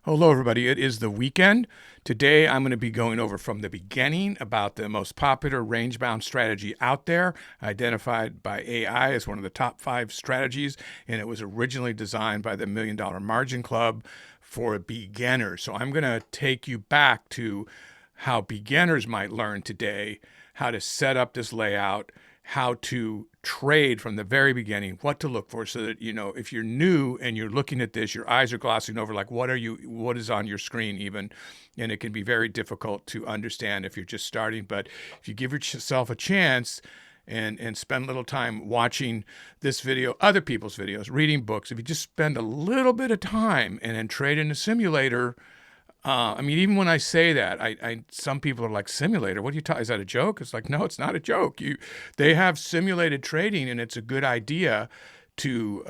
Hello, everybody. It is the weekend. Today, I'm going to be going over from the beginning about the most popular range-bound strategy out there, identified by AI as one of the top 5 strategies, and it was originally designed by the $1 Million Margin Club for beginners. So I'm going to take you back to how beginners might learn today how to set up this layout, how to trade from the very beginning, what to look for, so that, you know, if you're new and you're looking at this, your eyes are glossing over like, what is on your screen even, and it can be very difficult to understand if you're just starting. But if you give yourself a chance and spend a little time watching this video, other people's videos, reading books, if you just spend a little bit of time and then trade in a simulator. I mean, even when I say that, some people are like, simulator? What are you talking? Is that a joke? It's like, no, it's not a joke. They have simulated trading, and it's a good idea to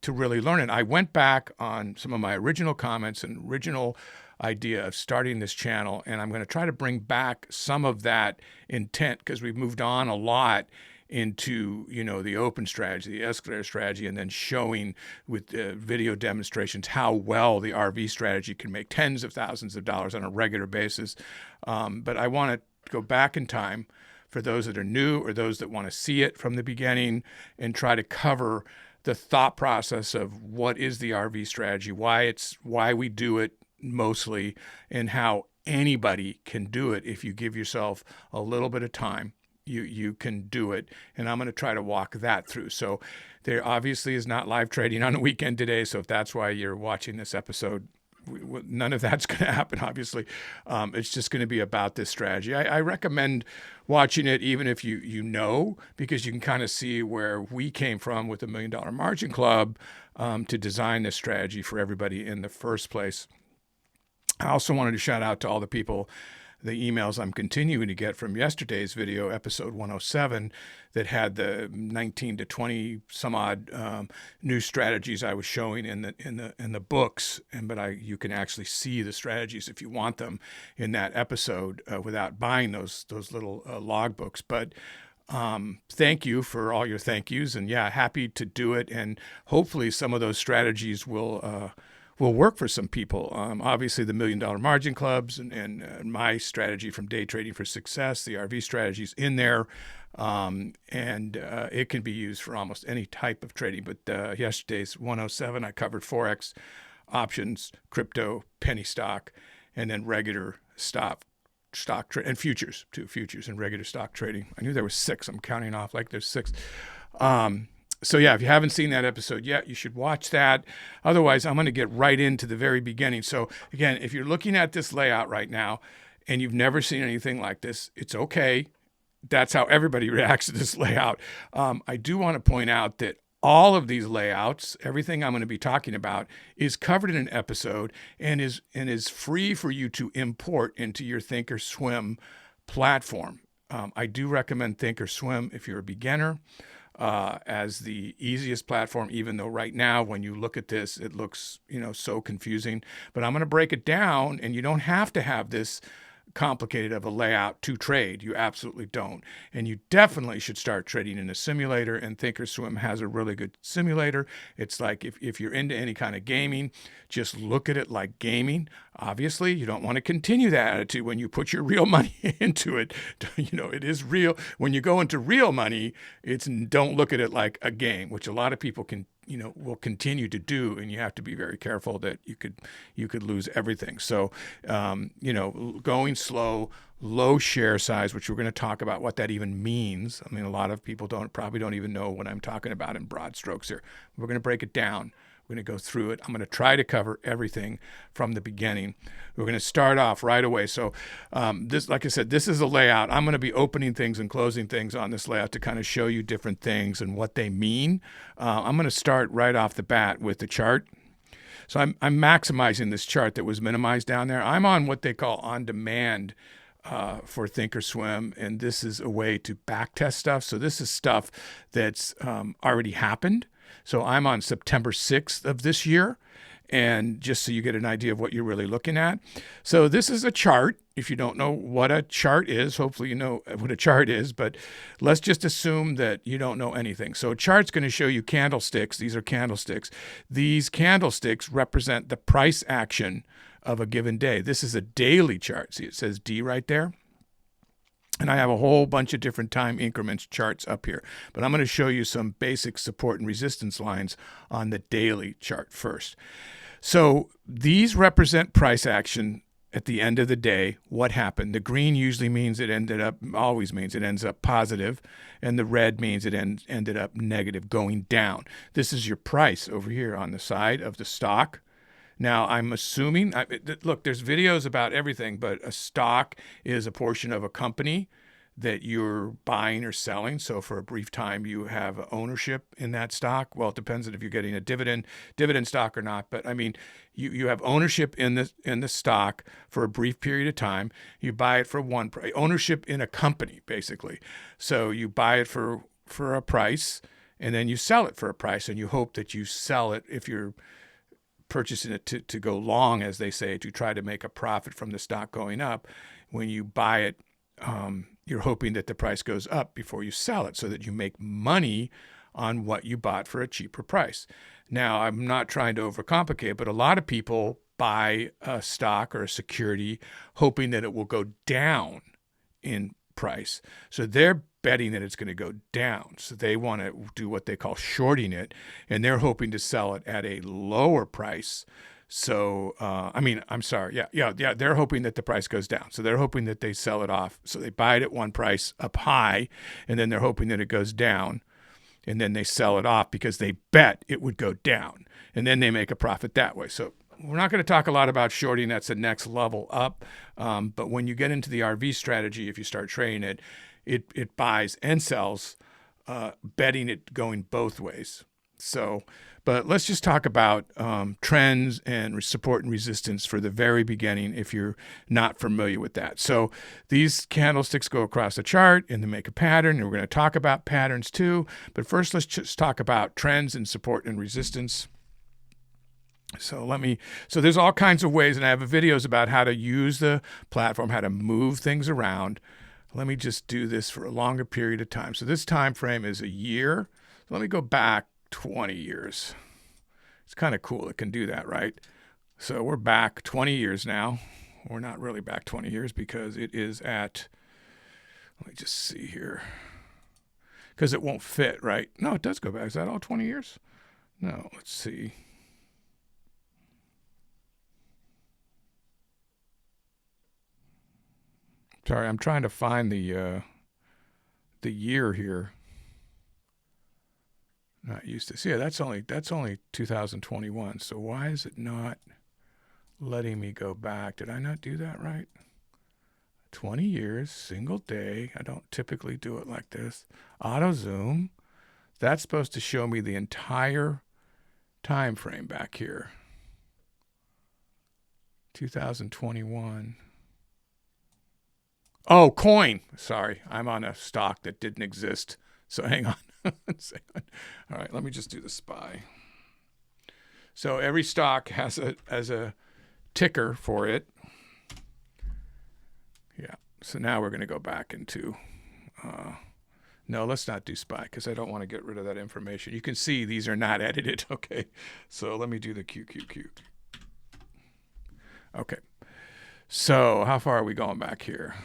really learn it. I went back on some of my original comments and original idea of starting this channel, and I'm going to try to bring back some of that intent, because we've moved on a lot into, you know, the open strategy, the escalator strategy, and then showing with video demonstrations how well the RV strategy can make tens of thousands of dollars on a regular basis. But I want to go back in time for those that are new or those that want to see it from the beginning and try to cover the thought process of what is the RV strategy, why we do it mostly, and how anybody can do it if you give yourself a little bit of time. You can do it, and I'm going to try to walk that through. So there obviously is not live trading on the weekend today, so if that's why you're watching this episode, none of that's going to happen, obviously. It's just going to be about this strategy. I recommend watching it even if you know, because you can kind of see where we came from with the $1 Million Margin Club to design this strategy for everybody in the first place. I also wanted to shout out to all the people, the emails I'm continuing to get from yesterday's video, episode 107, that had the 19 to 20 some odd new strategies I was showing in the books. But you can actually see the strategies if you want them in that episode without buying those little logbooks. But thank you for all your thank yous, and yeah, happy to do it. And hopefully some of those strategies will work for some people. Obviously, the $1 Million Margin Clubs and my strategy from Day Trading for Success, the RV strategies in there, and it can be used for almost any type of trading. But yesterday's 107, I covered Forex, options, crypto, penny stock, and then regular stock trade, and futures too, futures and regular stock trading. I knew there was 6. I'm counting off like there's 6. So yeah, if you haven't seen that episode yet, you should watch that. Otherwise, I'm going to get right into the very beginning. So again, if you're looking at this layout right now and you've never seen anything like this, it's okay. That's how everybody reacts to this layout. I do want to point out that all of these layouts, everything I'm going to be talking about, is covered in an episode and is free for you to import into your Thinkorswim platform. I do recommend Thinkorswim if you're a beginner, as the easiest platform, even though right now when you look at this, it looks, you know, so confusing. But I'm going to break it down, and you don't have to have this complicated of a layout to trade. You absolutely don't. And you definitely should start trading in a simulator, and Thinkorswim has a really good simulator. It's like if you're into any kind of gaming, just look at it like gaming. Obviously, you don't want to continue that attitude when you put your real money into it. You know, it is real. When you go into real money, don't look at it like a game, which a lot of people will continue to do, and you have to be very careful that you could lose everything. So, going slow, low share size, which we're going to talk about what that even means. I mean, a lot of people probably don't even know what I'm talking about in broad strokes here. We're going to break it down. We're going to go through it. I'm going to try to cover everything from the beginning. We're going to start off right away. So this, like I said, this is a layout. I'm going to be opening things and closing things on this layout to kind of show you different things and what they mean. I'm going to start right off the bat with the chart. So I'm maximizing this chart that was minimized down there. I'm on what they call on demand for Thinkorswim, and this is a way to backtest stuff. So this is stuff that's already happened. So I'm on September 6th of this year, and just so you get an idea of what you're really looking at. So this is a chart if you don't know what a chart is. Hopefully you know what a chart is, but let's just assume that you don't know anything. So a chart's going to show you candlesticks. These are candlesticks. These candlesticks represent the price action of a given day. This is a daily chart. See, it says D right there. And I have a whole bunch of different time increments charts up here. But I'm going to show you some basic support and resistance lines on the daily chart first. So these represent price action at the end of the day. What happened? The green usually means it always means it ends up positive, and the red means it ended up negative, going down. This is your price over here on the side of the stock. Now, I'm assuming, look, there's videos about everything, but a stock is a portion of a company that you're buying or selling. So for a brief time, you have ownership in that stock. Well, it depends on if you're getting a dividend stock or not. But I mean, you have ownership in the stock for a brief period of time. You buy it for one price, ownership in a company, basically. So you buy it for a price, and then you sell it for a price, and you hope that you sell it if you're purchasing it to go long, as they say, to try to make a profit from the stock going up. When you buy it, you're hoping that the price goes up before you sell it so that you make money on what you bought for a cheaper price. Now, I'm not trying to overcomplicate, but a lot of people buy a stock or a security hoping that it will go down in price. So they're betting that it's going to go down. So they want to do what they call shorting it, and they're hoping to sell it at a lower price. So, they're hoping that the price goes down. So they're hoping that they sell it off. So they buy it at one price up high, and then they're hoping that it goes down, and then they sell it off because they bet it would go down, and then they make a profit that way. So we're not going to talk a lot about shorting. That's the next level up. But when you get into the RV strategy, if you start trading it, it buys and sells, betting it going both ways. So, but let's just talk about trends and support and resistance for the very beginning if you're not familiar with that. So these candlesticks go across the chart and they make a pattern, and we're going to talk about patterns too. But first, let's just talk about trends and support and resistance. So there's all kinds of ways, and I have videos about how to use the platform, how to move things around. Let me just do this for a longer period of time. So this time frame is a year. So let me go back 20 years. It's kind of cool. It can do that, right? So we're back 20 years now. We're not really back 20 years because it is at, let me just see here, because it won't fit, right? No, it does go back. Is that all 20 years? No, let's see. Sorry, I'm trying to find the year here. Not used to see. Yeah, that's only 2021. So why is it not letting me go back? Did I not do that right? 20 years, single day. I don't typically do it like this. Auto zoom. That's supposed to show me the entire time frame back here. 2021. Oh, coin. Sorry, I'm on a stock that didn't exist. So hang on. All right, let me just do the SPY. So every stock has a ticker for it. Yeah. So now we're going to go back into. No, let's not do SPY because I don't want to get rid of that information. You can see these are not edited. Okay. So let me do the QQQ. Okay. So how far are we going back here?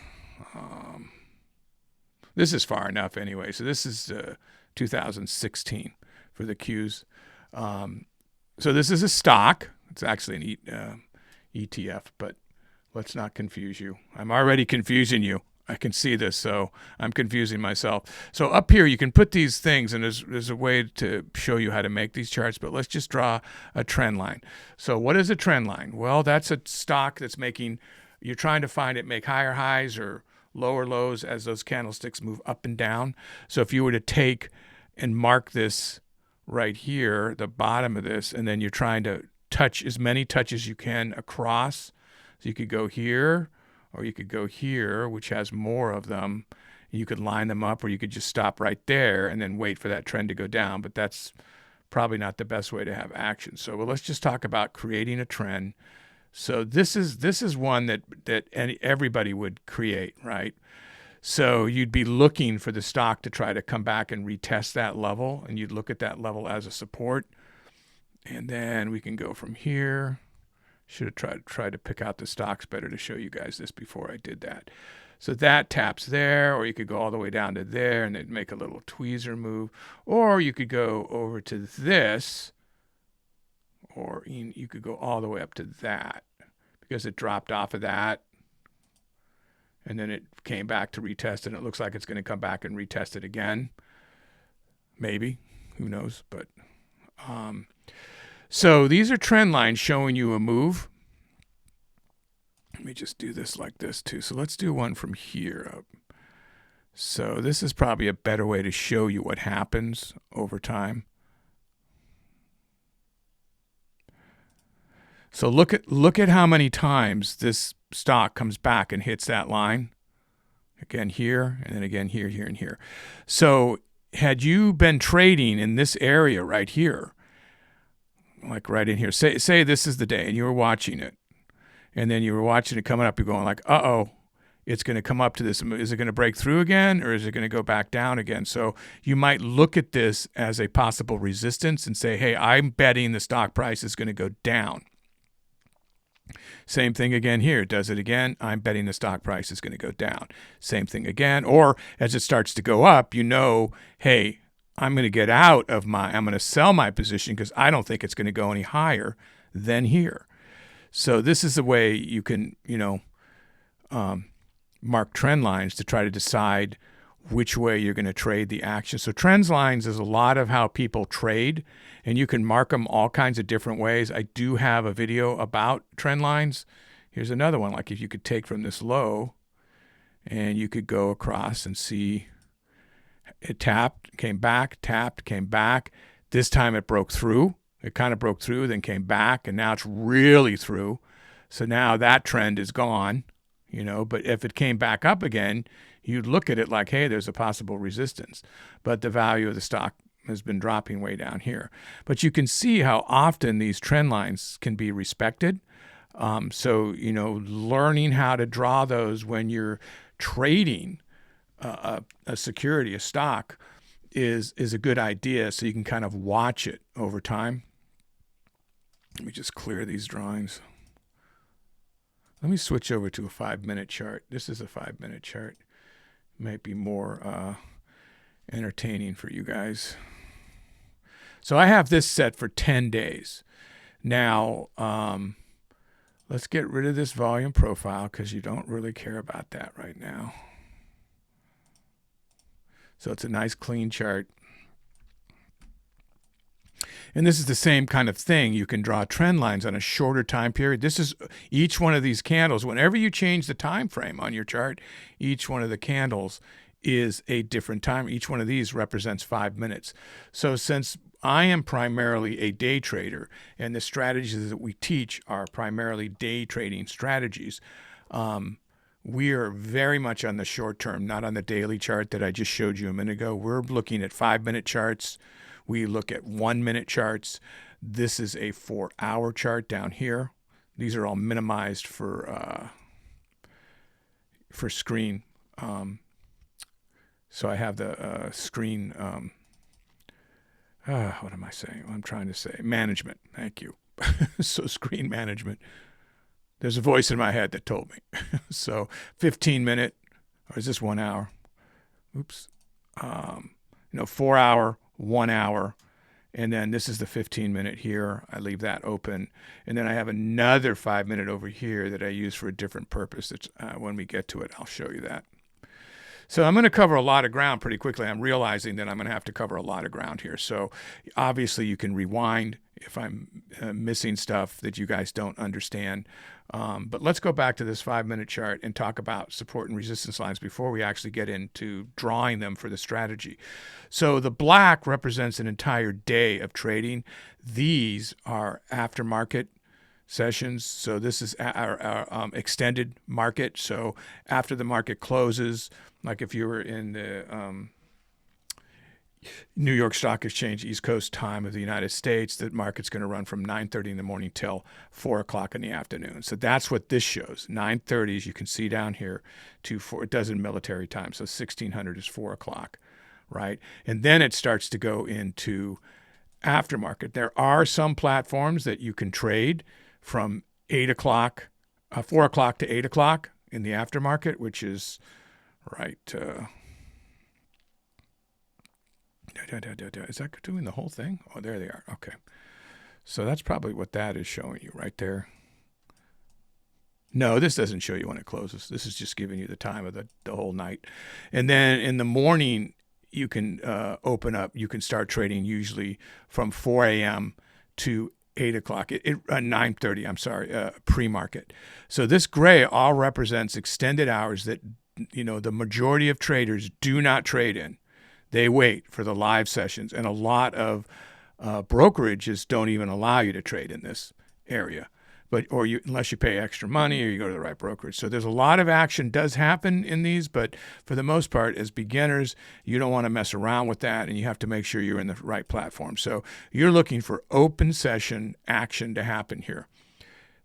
This is far enough anyway. So this is 2016 for the Qs. So this is a stock. It's actually an ETF, but let's not confuse you. I'm already confusing you. I can see this, so I'm confusing myself. So up here, you can put these things, and there's a way to show you how to make these charts, but let's just draw a trend line. So what is a trend line? Well, that's a stock that's you're trying to find it make higher highs or lower lows as those candlesticks move up and down. So if you were to take and mark this right here, the bottom of this, and then you're trying to touch as many touches you can across. So you could go here, or you could go here, which has more of them. You could line them up, or you could just stop right there and then wait for that trend to go down. But that's probably not the best way to have action. So let's just talk about creating a trend. So this is one that everybody would create, right? So you'd be looking for the stock to try to come back and retest that level, and you'd look at that level as a support. And then we can go from here. Should have tried to pick out the stocks better to show you guys this before I did that. So that taps there, or you could go all the way down to there and then make a little tweezer move. Or you could go over to this, or you could go all the way up to that because it dropped off of that. And then it came back to retest, and it looks like it's going to come back and retest it again. Maybe. Who knows? But so these are trend lines showing you a move. Let me just do this like this too. So let's do one from here up. So this is probably a better way to show you what happens over time. So look at how many times this stock comes back and hits that line. Again here, and then again here, here, and here. So had you been trading in this area right here, like right in here, say this is the day and you were watching it, and then you were watching it coming up, you're going like, uh-oh, it's going to come up to this. Is it going to break through again, or is it going to go back down again? So you might look at this as a possible resistance and say, hey, I'm betting the stock price is going to go down. Same thing again here. Does it again? I'm betting the stock price is going to go down. Same thing again. Or as it starts to go up, you know, hey, I'm going to get out of I'm going to sell my position because I don't think it's going to go any higher than here. So this is the way you can, mark trend lines to try to decide which way you're going to trade the action. So trend lines is a lot of how people trade, and you can mark them all kinds of different ways. I do have a video about trend lines. Here's another one. Like if you could take from this low and you could go across and see it tapped, came back, tapped, came back. This time it broke through. It kind of broke through, then came back, and now it's really through. So now that trend is gone, but if it came back up again, you'd look at it like, hey, there's a possible resistance. But the value of the stock has been dropping way down here. But you can see how often these trend lines can be respected. So, learning how to draw those when you're trading a security, a stock, is a good idea, so you can kind of watch it over time. Let me just clear these drawings. Let me switch over to a 5-minute chart. This is a 5-minute chart. Might be more entertaining for you guys. So I have this set for 10 days. Now, let's get rid of this volume profile because you don't really care about that right now. So it's a nice clean chart. And this is the same kind of thing. You can draw trend lines on a shorter time period. This is each one of these candles. Whenever you change the time frame on your chart, each one of the candles is a different time. Each one of these represents 5 minutes. So since I am primarily a day trader, and the strategies that we teach are primarily day trading strategies, we are very much on the short term, not on the daily chart that I just showed you a minute ago. We're looking at 5-minute charts. We look at 1-minute charts. This is a 4-hour chart down here. These are all minimized for screen. So I have the screen. What am I saying? What I'm trying to say. Management. Thank you. So screen management. There's a voice in my head that told me. So 15-minute, or is this 1 hour? Oops. 4 hour, 1 hour. And then this is the 15-minute here. I leave that open. And then I have another 5-minute over here that I use for a different purpose. It's, when we get to it, I'll show you that. So I'm going to cover a lot of ground pretty quickly. I'm realizing that I'm going to have to cover a lot of ground here. So obviously you can rewind if I'm missing stuff that you guys don't understand. But let's go back to this 5-minute chart and talk about support and resistance lines before we actually get into drawing them for the strategy. So the black represents an entire day of trading. These are aftermarket sessions. So this is our extended market. So after the market closes, like if you were in the New York Stock Exchange, East Coast time of the United States. The market's going to run from 9:30 in the morning till 4 o'clock in the afternoon. So that's what this shows. 9:30, as you can see down here, to 4. It does in military time. So 1600 is 4 o'clock, right? And then it starts to go into aftermarket. There are some platforms that you can trade from 8 o'clock, 4 o'clock to 8 o'clock in the aftermarket, which is right. Is that doing the whole thing? Oh, there they are. Okay. So that's probably what that is showing you right there. No, this doesn't show you when it closes. This is just giving you the time of the whole night. And then in the morning, you can open up. You can start trading usually from 4 a.m. to 8 o'clock, 9:30, I'm sorry, pre-market. So this gray all represents extended hours that, the majority of traders do not trade in. They wait for the live sessions, and a lot of brokerages don't even allow you to trade in this area, unless you pay extra money or you go to the right brokerage. So there's a lot of action does happen in these, but for the most part, as beginners, you don't want to mess around with that, and you have to make sure you're in the right platform. So you're looking for open session action to happen here.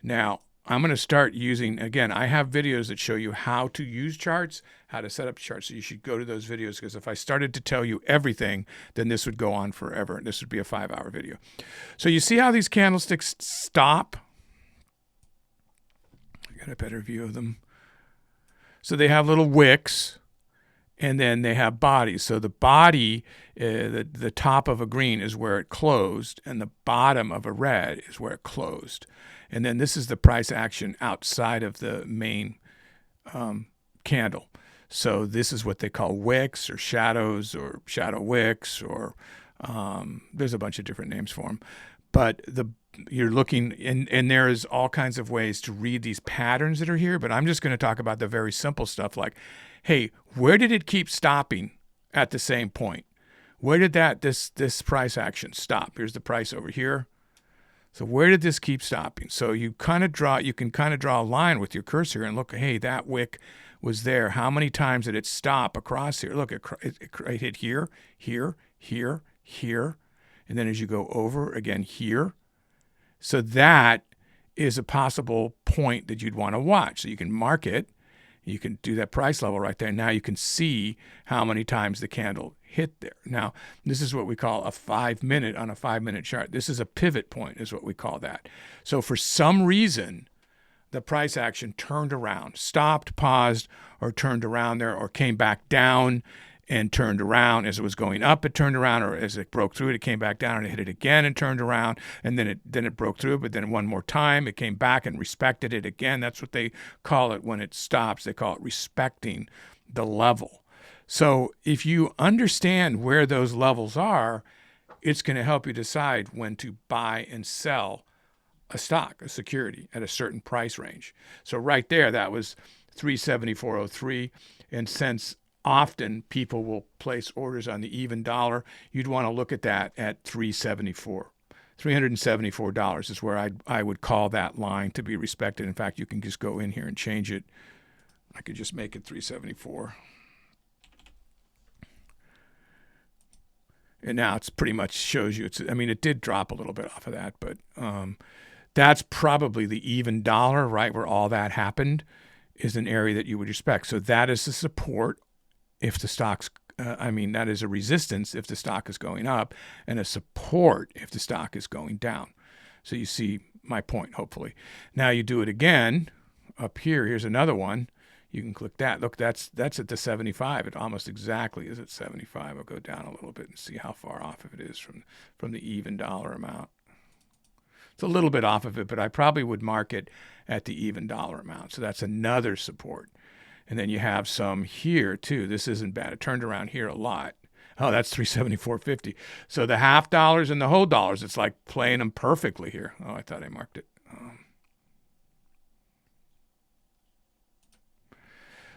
Now, I'm going to start using, again, I have videos that show you how to use charts, how to set up charts. So you should go to those videos, because if I started to tell you everything, then this would go on forever. And this would be a 5-hour video. So you see how these candlesticks stop? I got a better view of them. So they have little wicks, and then they have bodies. So the body, the top of a green is where it closed, and the bottom of a red is where it closed. And then this is the price action outside of the main candle. So this is what they call wicks or shadows or shadow wicks, or there's a bunch of different names for them. But you're looking, and there is all kinds of ways to read these patterns that are here. But I'm just going to talk about the very simple stuff like, hey, where did it keep stopping at the same point? Where did this price action stop? Here's the price over here. So where did this keep stopping? So you can kind of draw a line with your cursor and look, hey, that wick was there. How many times did it stop across here? Look, it hit here, here, here, here. And then as you go over again here. So that is a possible point that you'd want to watch. So you can mark it. You can do that price level right there. Now you can see how many times the candle hit there. Now, this is what we call a 5-minute on a 5-minute chart. This is a pivot point is what we call that. So for some reason, the price action turned around, stopped, paused, or turned around there, or came back down and turned around. As it was going up, it turned around, or as it broke through it, it came back down and it hit it again and turned around, and then it broke through, but then one more time it came back and respected it again. That's what they call it when it stops. They call it respecting the level. So if you understand where those levels are, it's going to help you decide when to buy and sell a stock, a security at a certain price range. So right there, that was 374.03, and since often people will place orders on the even dollar, you'd want to look at that at 374. $374 is where I would call that line to be respected. In fact, you can just go in here and change it. I could just make it 374. And now it's pretty much shows you. It did drop a little bit off of that, but that's probably the even dollar, right, where all that happened, is an area that you would respect. So that is the support if the stock's, that is a resistance if the stock is going up, and a support if the stock is going down. So you see my point, hopefully. Now you do it again up here. Here's another one. You can click that. Look, that's at the 75. It almost exactly is at 75. I'll go down a little bit and see how far off of it is from the even dollar amount. It's a little bit off of it, but I probably would mark it at the even dollar amount. So that's another support. And then you have some here too. This isn't bad. It turned around here a lot. Oh, that's 374.50. So the half dollars and the whole dollars, it's like playing them perfectly here. Oh, I thought I marked it.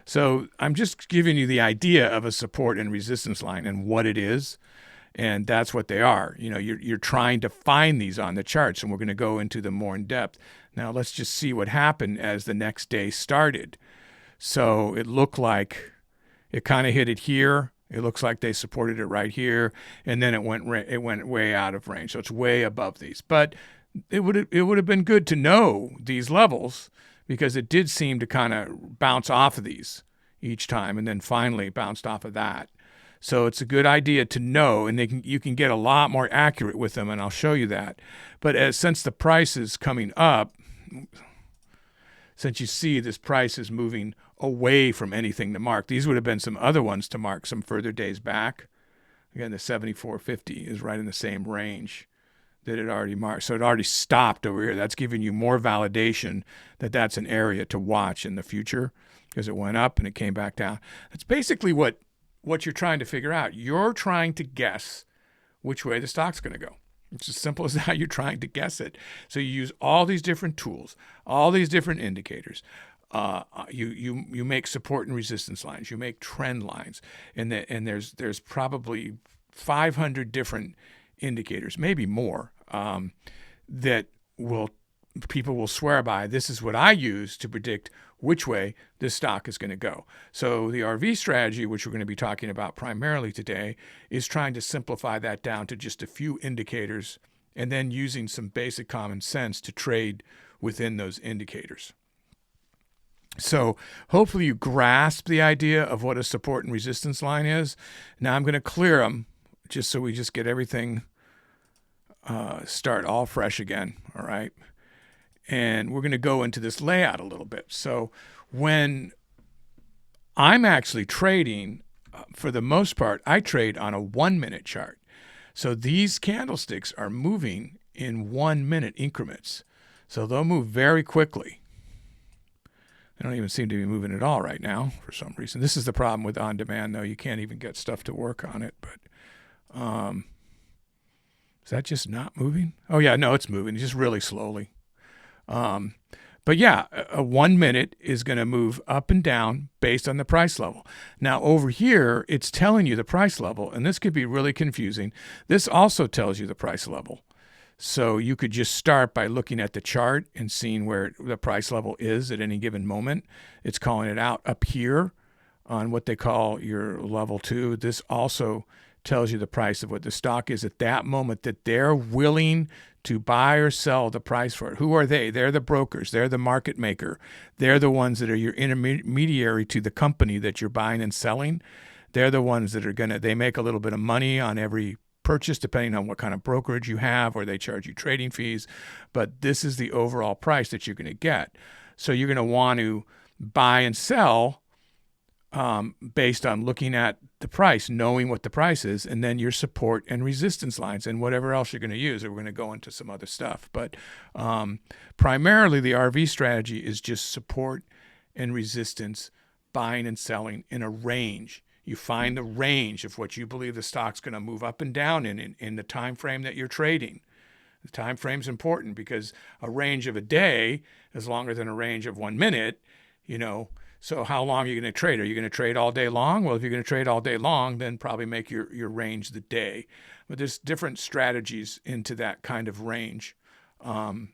So I'm just giving you the idea of a support and resistance line and what it is. And that's what they are. You're trying to find these on the charts, and we're going to go into them more in depth. Now let's just see what happened as the next day started. So it looked like it kind of hit it here, It looks like they supported it right here, and then it went way out of range. So it's way above these. But it would have been good to know these levels, because it did seem to kind of bounce off of these each time, and then finally bounced off of that. So it's a good idea to know, and you can get a lot more accurate with them, and I'll show you that. But since the price is coming up, since you see this price is moving away from anything to mark, these would have been some other ones to mark some further days back. Again, the 74.50 is right in the same range that it already marked. So it already stopped over here. That's giving you more validation that that's an area to watch in the future, because it went up and it came back down. That's basically what you're trying to figure out. You're trying to guess which way the stock's going to go. It's as simple as that. You're trying to guess it. So you use all these different tools, all these different indicators. You make support and resistance lines. You make trend lines, and there's probably 500 different indicators, maybe more, that people will swear by. This is what I use to predict which way this stock is going to go. So the RV strategy, which we're going to be talking about primarily today, is trying to simplify that down to just a few indicators, and then using some basic common sense to trade within those indicators. So hopefully you grasp the idea of what a support and resistance line is. Now I'm going to clear them just so we just get everything start all fresh again. All right. And we're going to go into this layout a little bit. So when I'm actually trading, for the most part, I trade on a 1 minute chart. So these candlesticks are moving in 1 minute increments. So they'll move very quickly. They don't even seem to be moving at all right now for some reason. This is the problem with on demand, though. You can't even get stuff to work on it. But is that just not moving? Oh, yeah, no, it's moving. It's just really slowly. But yeah, a 1 minute is going to move up and down based on the price level. Now over here, it's telling you the price level, and this could be really confusing. This also tells you the price level. So you could just start by looking at the chart and seeing where the price level is at any given moment. It's calling it out up here on what they call your level 2. This also tells you the price of what the stock is at that moment that they're willing to buy or sell the price for it. Who are they? They're the brokers. They're the market maker. They're the ones that are your intermediary to the company that you're buying and selling. They're the ones that are they make a little bit of money on every purchase depending on what kind of brokerage you have, or they charge you trading fees. But this is the overall price that you're going to get. So you're going to want to buy and sell based on looking at the price, knowing what the price is, and then your support and resistance lines and whatever else you're going to use. We're going to go into some other stuff. But primarily the RV strategy is just support and resistance, buying and selling in a range. You find the range of what you believe the stock's going to move up and down in the time frame that you're trading. The time frame's important, because a range of a day is longer than a range of 1 minute, So how long are you going to trade? Are you going to trade all day long? Well, if you're going to trade all day long, then probably make your range the day. But there's different strategies into that kind of range. And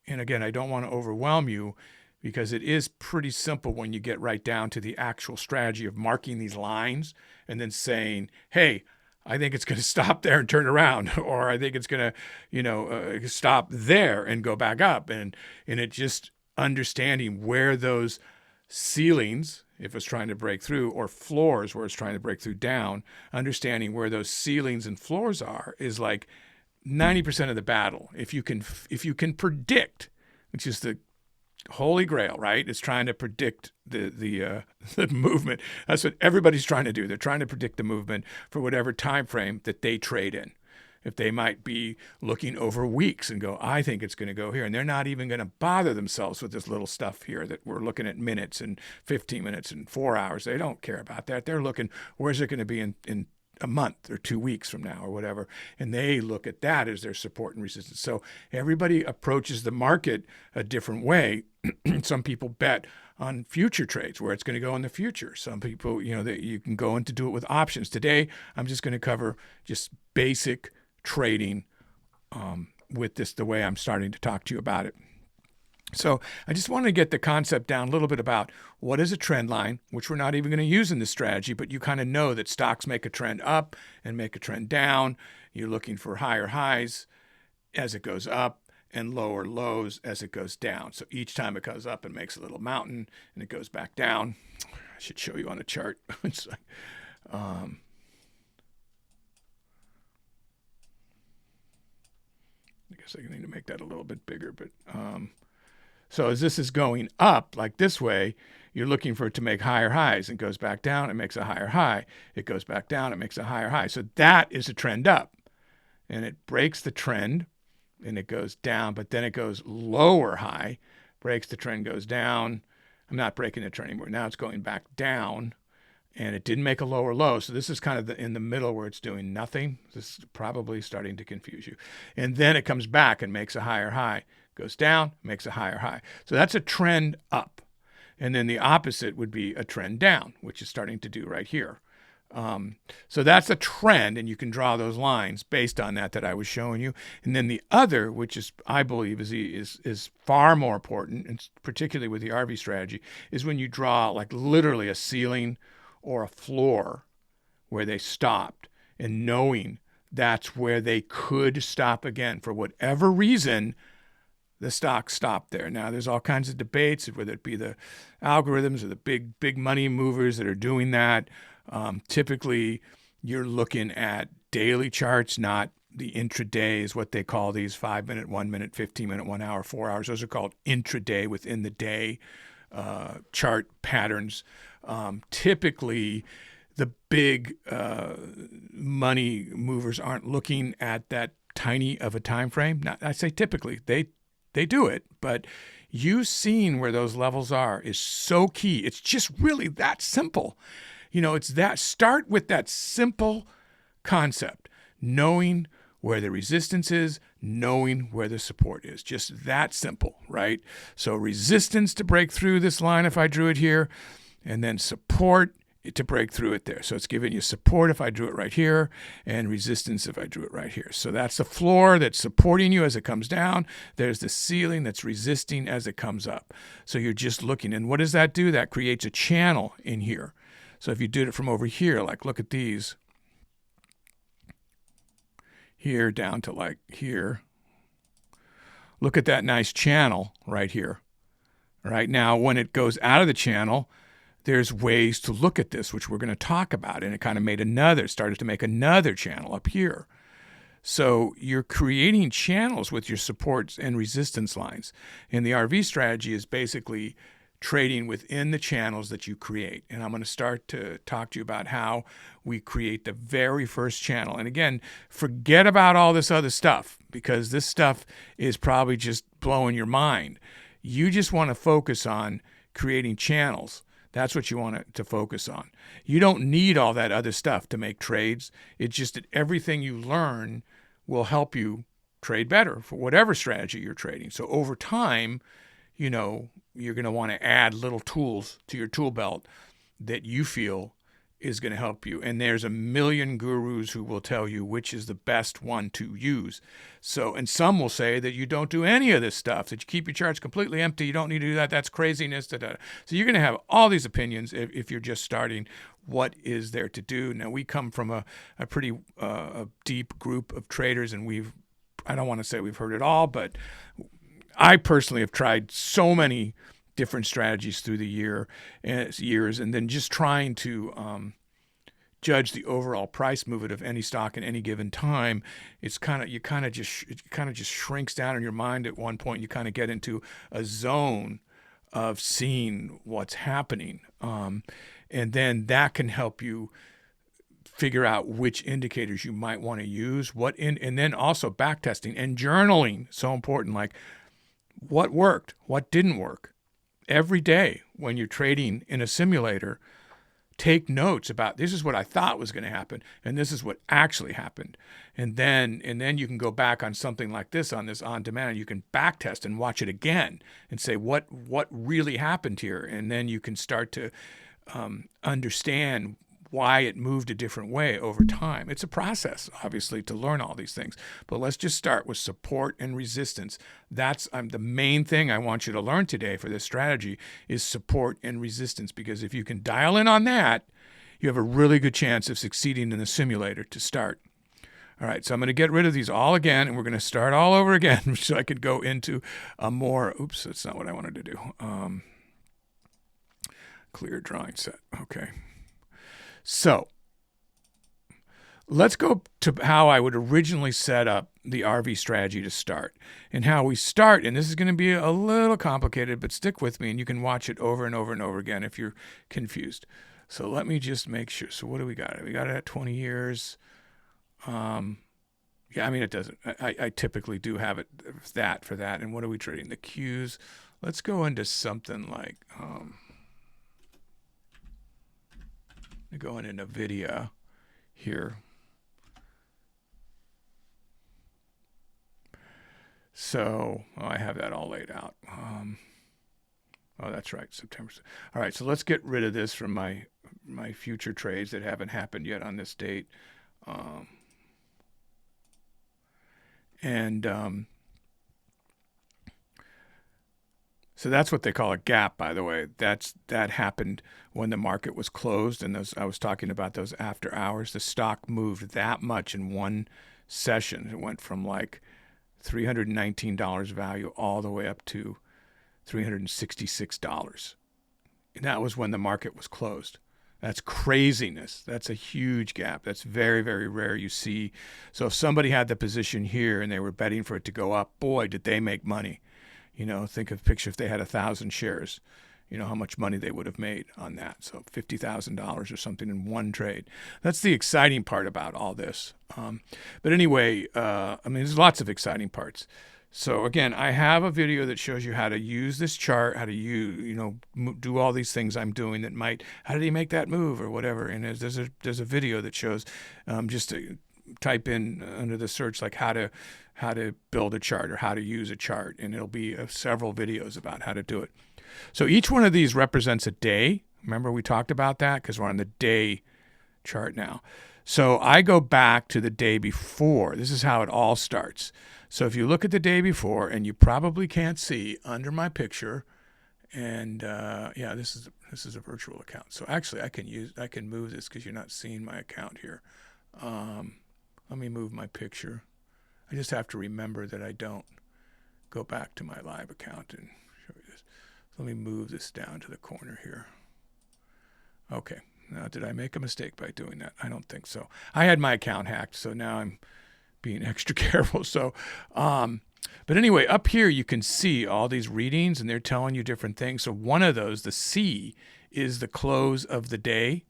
again, I don't want to overwhelm you, because it is pretty simple when you get right down to the actual strategy of marking these lines and then saying, hey, I think it's going to stop there and turn around, or I think it's going to, stop there and go back up. And it just understanding where those ceilings, if it's trying to break through, or floors where it's trying to break through down, understanding where those ceilings and floors are is like 90% of the battle. If you can predict, which is the holy grail, right? It's trying to predict the movement. That's what everybody's trying to do. They're trying to predict the movement for whatever time frame that they trade in. If they might be looking over weeks and go, I think it's going to go here. And they're not even going to bother themselves with this little stuff here that we're looking at minutes and 15 minutes and 4 hours. They don't care about that. They're looking, where's it going to be in a month or 2 weeks from now or whatever. And they look at that as their support and resistance. So everybody approaches the market a different way. Some people bet on future trades, where it's going to go in the future. Some people, that you can go in to do it with options. Today, I'm just going to cover just basic trading with this, the way I'm starting to talk to you about it. So I just wanted to get the concept down a little bit about what is a trend line, which we're not even going to use in this strategy, but you kind of know that stocks make a trend up and make a trend down. You're looking for higher highs as it goes up and lower lows as it goes down. So each time it goes up, it makes a little mountain and it goes back down. I should show you on a chart. It's like, I guess I need to make that a little bit bigger, but so as this is going up like this way, you're looking for it to make higher highs. It goes back down, it makes a higher high. It goes back down, it makes a higher high. So that is a trend up. And it breaks the trend and it goes down, but then it goes lower high, breaks the trend, goes down. I'm not breaking the trend anymore. Now it's going back down and it didn't make a lower low. So this is kind of in the middle where it's doing nothing. This is probably starting to confuse you. And then it comes back and makes a higher high. Goes down, makes a higher high. So that's a trend up. And then the opposite would be a trend down, which is starting to do right here. So that's a trend, and you can draw those lines based on that I was showing you. And then the other, which is I believe is far more important, and particularly with the RV strategy, is when you draw like literally a ceiling or a floor where they stopped, and knowing that's where they could stop again for whatever reason. The stock stopped there. Now, there's all kinds of debates, whether it be the algorithms or the big money movers that are doing that. Typically, you're looking at daily charts, not the intraday is what they call these 5 minute, 1 minute, 15 minute, 1 hour, 4 hours. Those are called intraday within the day chart patterns. Typically, the big money movers aren't looking at that tiny of a time frame. Now, I say typically, they do it, but you seeing where those levels are is so key. It's just really that simple. It's that start with that simple concept, knowing where the resistance is, knowing where the support is. Just that simple, right? So resistance to break through this line if I drew it here, and then support to break through it there. So it's giving you support if I drew it right here, and resistance if I drew it right here. So that's the floor that's supporting you as it comes down. There's the ceiling that's resisting as it comes up. So you're just looking. And what does that do? That creates a channel in here. So if you did it from over here, like look at these, here down to like here, look at that nice channel right here. Right now, when it goes out of the channel, there's ways to look at this, which we're going to talk about. And it kind of started to make another channel up here. So you're creating channels with your supports and resistance lines. And the RV strategy is basically trading within the channels that you create. And I'm going to start to talk to you about how we create the very first channel. And again, forget about all this other stuff, because this stuff is probably just blowing your mind. You just want to focus on creating channels. That's what you want to focus on. You don't need all that other stuff to make trades. It's just that everything you learn will help you trade better for whatever strategy you're trading. So over time, you're going to want to add little tools to your tool belt that you feel is going to help you. And there's a million gurus who will tell you which is the best one to use. So, and some will say that you don't do any of this stuff, that you keep your charts completely empty. You don't need to do that. That's craziness. So you're going to have all these opinions if you're just starting. What is there to do? Now, we come from a pretty deep group of traders, and I don't want to say we've heard it all, but I personally have tried so many different strategies through the years, and then just trying to judge the overall price movement of any stock in any given time. It kind of just shrinks down in your mind at one point. You kind of get into a zone of seeing what's happening, and then that can help you figure out which indicators you might want to use. And then also backtesting and journaling, so important. Like what worked, what didn't work. Every day when you're trading in a simulator, take notes about this is what I thought was going to happen, and this is what actually happened. And then you can go back on something like this on demand, and you can backtest and watch it again and say what really happened here. And then you can start to understand why it moved a different way over time. It's a process, obviously, to learn all these things. But let's just start with support and resistance. That's the main thing I want you to learn today for this strategy is support and resistance, because if you can dial in on that, you have a really good chance of succeeding in the simulator to start. All right, so I'm going to get rid of these all again, and we're going to start all over again so I could go into a more, oops, that's not what I wanted to do. Clear drawing set, okay. So let's go to how I would originally set up the RV strategy to start. And how we start, and this is going to be a little complicated, but stick with me, and you can watch it over and over and over again if you're confused. So let me just make sure. So what do we got? We got it at 20 years. Yeah, I mean, it doesn't. I typically do have it for that. And what are we trading? The Qs. Let's go into something like going into NVIDIA here. So I have that all laid out. Oh, that's right, September. All right, so let's get rid of this from my future trades that haven't happened yet on this date. So that's what they call a gap, by the way. That happened when the market was closed, and I was talking about those after hours. The stock moved that much in one session. It went from like $319 value all the way up to $366. And that was when the market was closed. That's craziness. That's a huge gap. That's very, very rare you see. So if somebody had the position here and they were betting for it to go up, boy, did they make money. You know, picture if they had 1,000 shares, you know, how much money they would have made on that. So $50,000 or something in one trade. That's the exciting part about all this. But anyway, I mean, there's lots of exciting parts. So again, I have a video that shows you how to use this chart, how to do all these things I'm doing that might, how did he make that move or whatever. And there's a video that shows, just to type in under the search, like how to build a chart or how to use a chart. And it'll be several videos about how to do it. So each one of these represents a day. Remember we talked about that because we're on the day chart now. So I go back to the day before. This is how it all starts. So if you look at the day before, and you probably can't see under my picture, and yeah, this is a virtual account. So actually, I can move this because you're not seeing my account here. Let me move my picture. I just have to remember that I don't go back to my live account and show you this. So let me move this down to the corner here. Okay. Now, did I make a mistake by doing that? I don't think so. I had my account hacked, so now I'm being extra careful. So, but anyway, up here you can see all these readings, and they're telling you different things. So one of those, the C, is the close of the day.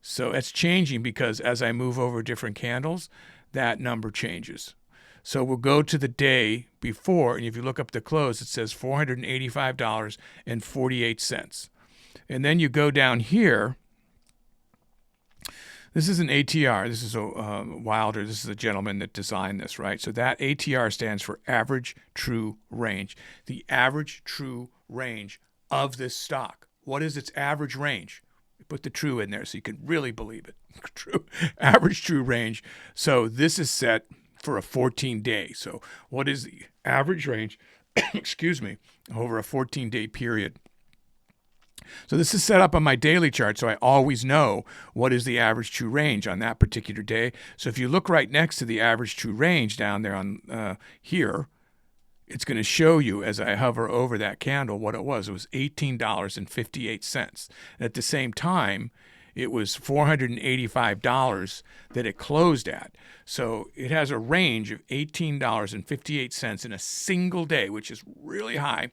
So it's changing because as I move over different candles, that number changes. So we'll go to the day before, and if you look up the close, it says $485.48. And then you go down here. This is an ATR. This is a Wilder. This is a gentleman that designed this, right? So that ATR stands for average true range. The average true range of this stock. What is its average range? We put the true in there so you can really believe it. True. Average true range. So this is set for a 14-day. So what is the average range, excuse me, over a 14-day period? So this is set up on my daily chart, so I always know what is the average true range on that particular day. So if you look right next to the average true range down there on here, it's going to show you as I hover over that candle what it was. It was $18.58. At the same time, it was $485 that it closed at. So it has a range of $18.58 in a single day, which is really high.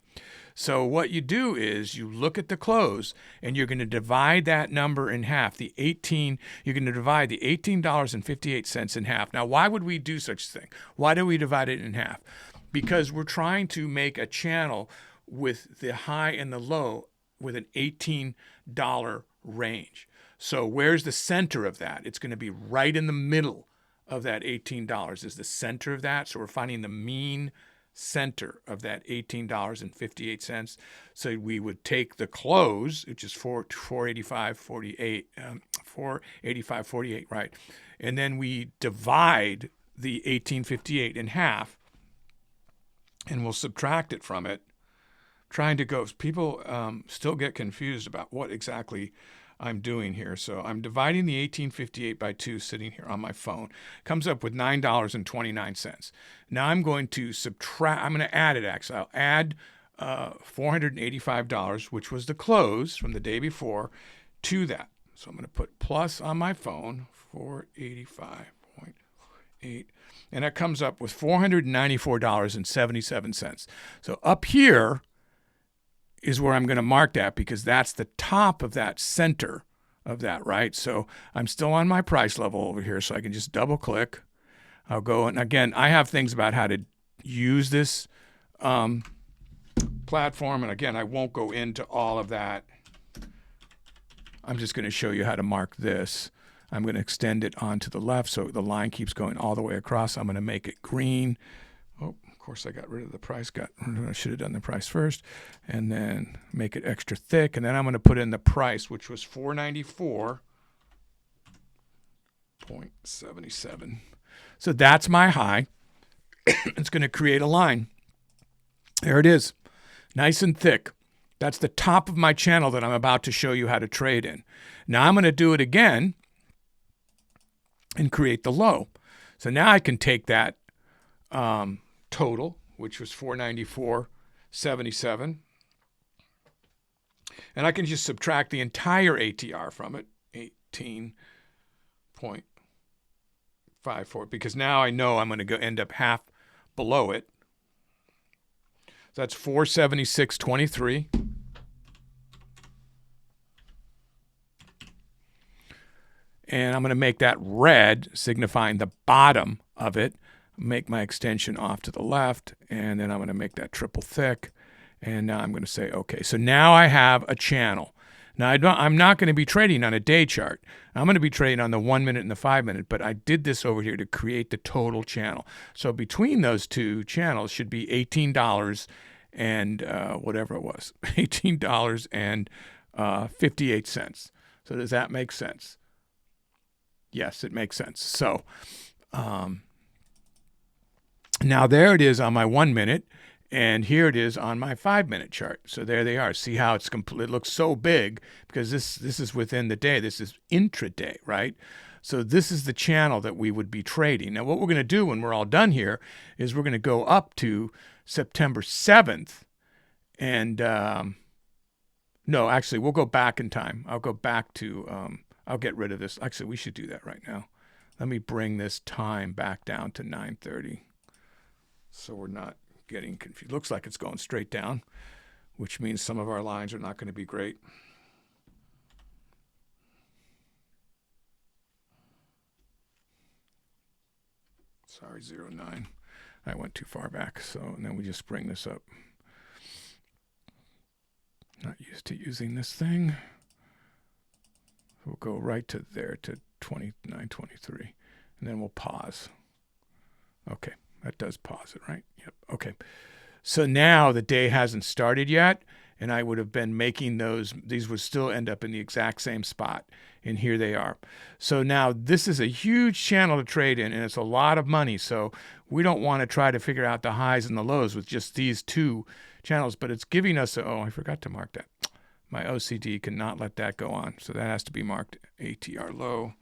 So what you do is you look at the close, and you're going to divide that number in half. You're going to divide the $18.58 in half. Now, why would we do such a thing? Why do we divide it in half? Because we're trying to make a channel with the high and the low with an $18 range. So where's the center of that? It's going to be right in the middle of that $18 is the center of that. So we're finding the mean center of that $18.58. So we would take the close, which is $485.48, 485.48, right? And then we divide the 1858 in half, and we'll subtract it from it. Trying to go, people still get confused about what exactly I'm doing here. So I'm dividing the 1858 by 2 sitting here on my phone. Comes up with $9.29. Now I'm going to subtract, I'm going to add it actually. I'll add $485, which was the close from the day before, to that. So I'm going to put plus on my phone, 485.8, and that comes up with $494.77. So up here is where I'm going to mark that, because that's the top of that center of that, right? So I'm still on my price level over here, so I can just double click. I'll go, and again, I have things about how to use this platform, and again, I won't go into all of that. I'm just going to show you how to mark this. I'm going to extend it onto the left so the line keeps going all the way across. I'm going to make it green. Oh, of course, I got rid of the price. I should have done the price first. And then make it extra thick. And then I'm going to put in the price, which was $494.77. So that's my high. It's going to create a line. There it is. Nice and thick. That's the top of my channel that I'm about to show you how to trade in. Now I'm going to do it again and create the low. So now I can take that total, which was 494.77, and I can just subtract the entire ATR from it, 18.54, because now I know I'm going to end up half below it. So that's 476.23. And I'm going to make that red, signifying the bottom of it. Make my extension off to the left, and then I'm going to make that triple thick. And now I'm going to say, okay, so now I have a channel. Now, I'm not going to be trading on a day chart. I'm going to be trading on the 1 minute and the 5 minute, but I did this over here to create the total channel. So between those two channels should be $18 and whatever it was, $18.58. So does that make sense? Yes, it makes sense. So now there it is on my 1 minute, and here it is on my 5 minute chart. So there they are. See how it's complete? It looks so big because this is within the day. This is intraday, right? So this is the channel that we would be trading. Now what we're going to do when we're all done here is we're going to go up to September 7th, and no, actually we'll go back in time. I'll go back to I'll get rid of this. Actually, we should do that right now. Let me bring this time back down to 9:30 so we're not getting confused. Looks like it's going straight down, which means some of our lines are not going to be great. Sorry, 09. I went too far back, so and then we just bring this up. Not used to using this thing. We'll go right to there to 29.23, and then we'll pause. Okay, that does pause it, right? Yep, okay. So now the day hasn't started yet, and I would have been making these would still end up in the exact same spot, and here they are. So now this is a huge channel to trade in, and it's a lot of money, so we don't want to try to figure out the highs and the lows with just these two channels, but it's giving us oh, I forgot to mark that. My OCD cannot let that go on, so that has to be marked ATR low.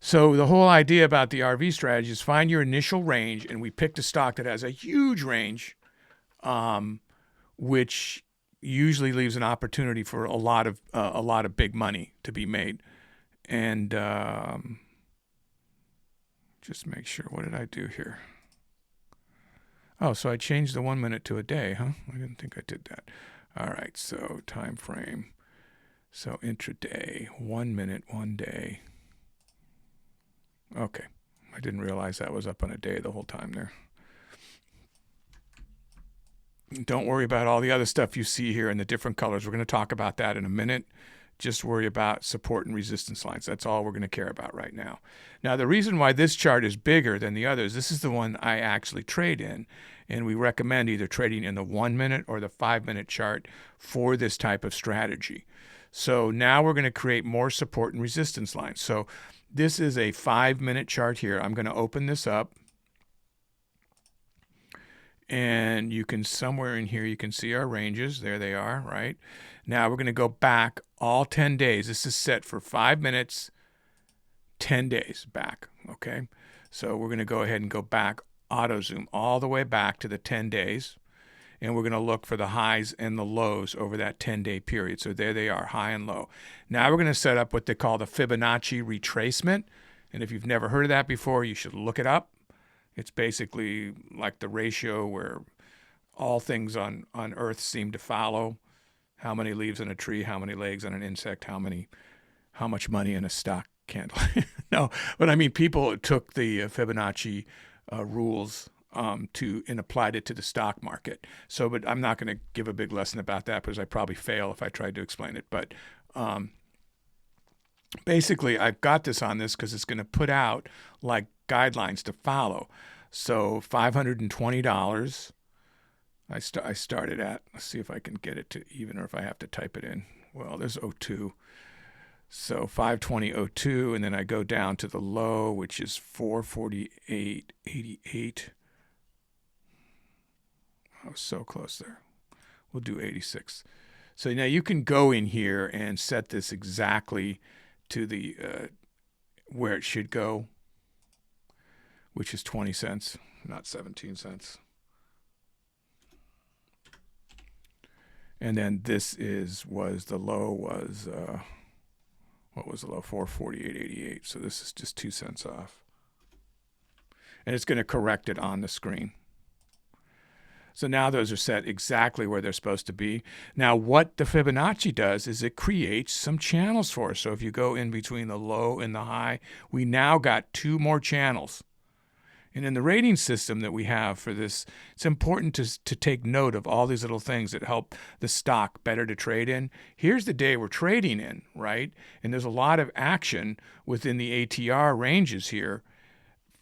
So the whole idea about the RV strategy is find your initial range, and we picked a stock that has a huge range, which usually leaves an opportunity for a lot of big money to be made. And just make sure, what did I do here? Oh, so I changed the 1 minute to a day, huh? I didn't think I did that. All right, so time frame. So intraday, 1 minute, 1 day. Okay, I didn't realize that was up on a day the whole time there. Don't worry about all the other stuff you see here in the different colors. We're going to talk about that in a minute. just worry about support and resistance lines. That's all we're going to care about right now. Now, the reason why this chart is bigger than the others, this is the one I actually trade in, and we recommend either trading in the 1 minute or the 5 minute chart for this type of strategy. So now we're going to create more support and resistance lines. So this is a 5 minute chart here. I'm going to open this up. And you can, somewhere in here, you can see our ranges. There they are, right? Now we're going to go back all 10 days. This is set for 5 minutes, 10 days back, okay? So we're going to go ahead and go back, auto zoom all the way back to the 10 days. And we're going to look for the highs and the lows over that 10-day period. So there they are, high and low. Now we're going to set up what they call the Fibonacci retracement. And if you've never heard of that before, you should look it up. It's basically like the ratio where all things on Earth seem to follow. How many leaves on a tree, how many legs on an insect, how much money in a stock candle. No, but I mean, people took the Fibonacci rules and applied it to the stock market. So, but I'm not going to give a big lesson about that because I probably fail if I tried to explain it. But basically, I've got this on this because it's going to put out like guidelines to follow. So $520 I started at. Let's see if I can get it to even or if I have to type it in. Well, there's 02. So 520.02, and then I go down to the low, which is 448.88. I was so close there. We'll do 86. So now you can go in here and set this exactly to the where it should go, which is 20 cents, not 17 cents. And then this was the low was, what was the low? 448.88. So this is just 2 cents off. And it's going to correct it on the screen. So now those are set exactly where they're supposed to be. Now what the Fibonacci does is it creates some channels for us. So if you go in between the low and the high, we now got 2 more channels. And in the rating system that we have for this, it's important to take note of all these little things that help the stock better to trade in. Here's the day we're trading in, right? And there's a lot of action within the ATR ranges here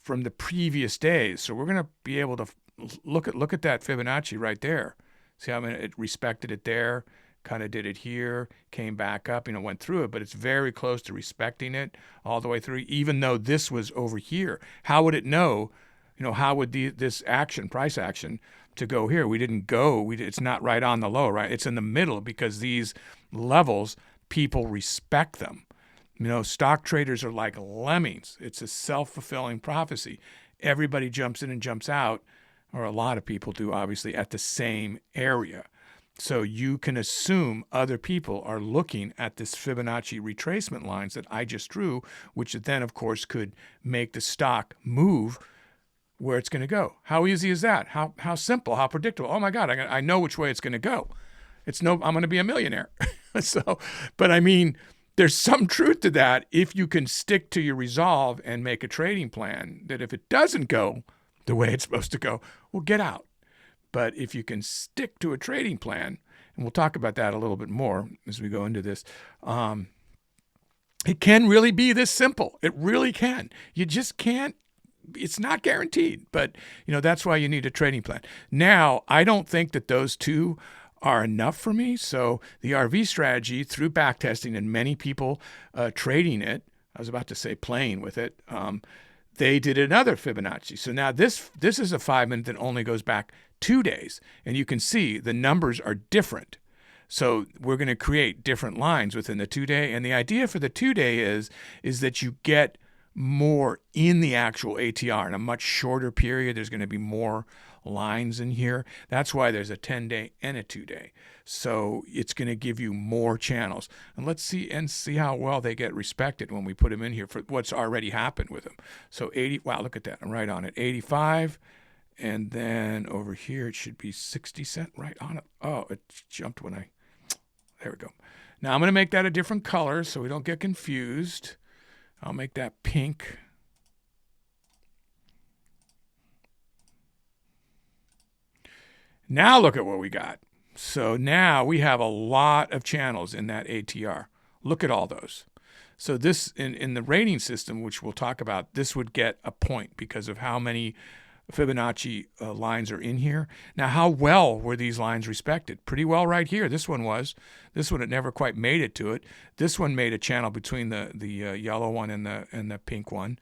from the previous days. So we're going to be able to look at that Fibonacci right there. See how it respected it there, kind of did it here, came back up, went through it, but it's very close to respecting it all the way through, even though this was over here. How would it know, how would this action, price action, to go here? We didn't go, it's not right on the low, right? It's in the middle because these levels, people respect them. Stock traders are like lemmings. It's a self-fulfilling prophecy. Everybody jumps in and jumps out, or a lot of people do, obviously, at the same area. So you can assume other people are looking at this Fibonacci retracement lines that I just drew, which then, of course, could make the stock move where it's going to go. How easy is that? How simple, how predictable. Oh, my God, I know which way it's going to go. I'm going to be a millionaire. But I mean, there's some truth to that if you can stick to your resolve and make a trading plan that if it doesn't go the way it's supposed to go, well, get out. But if you can stick to a trading plan, and we'll talk about that a little bit more as we go into this, it can really be this simple. It really can. You just can't. It's not guaranteed, but that's why you need a trading plan. Now, I don't think that those two are enough for me. So the RV strategy, through backtesting and many people trading it, I was about to say playing with it, they did another Fibonacci. So now this is a 5 minute that only goes back 2 days. And you can see the numbers are different. So we're going to create different lines within the 2 day. And the idea for the 2 day is that you get more in the actual ATR in a much shorter period. There's going to be more lines in here. That's why there's a 10-day and a 2 day. So it's going to give you more channels. And let's see how well they get respected when we put them in here for what's already happened with them. So 80, wow, look at that. I'm right on it. 85. And then over here, it should be 60 cent right on it. Oh, it jumped there we go. Now I'm going to make that a different color so we don't get confused. I'll make that pink. Now look at what we got. So now we have a lot of channels in that ATR. Look at all those. So this, in the rating system, which we'll talk about, this would get a point because of how many Fibonacci lines are in here. Now, how well were these lines respected? Pretty well right here. This one was. This one, it never quite made it to it. This one made a channel between the yellow one and the pink one.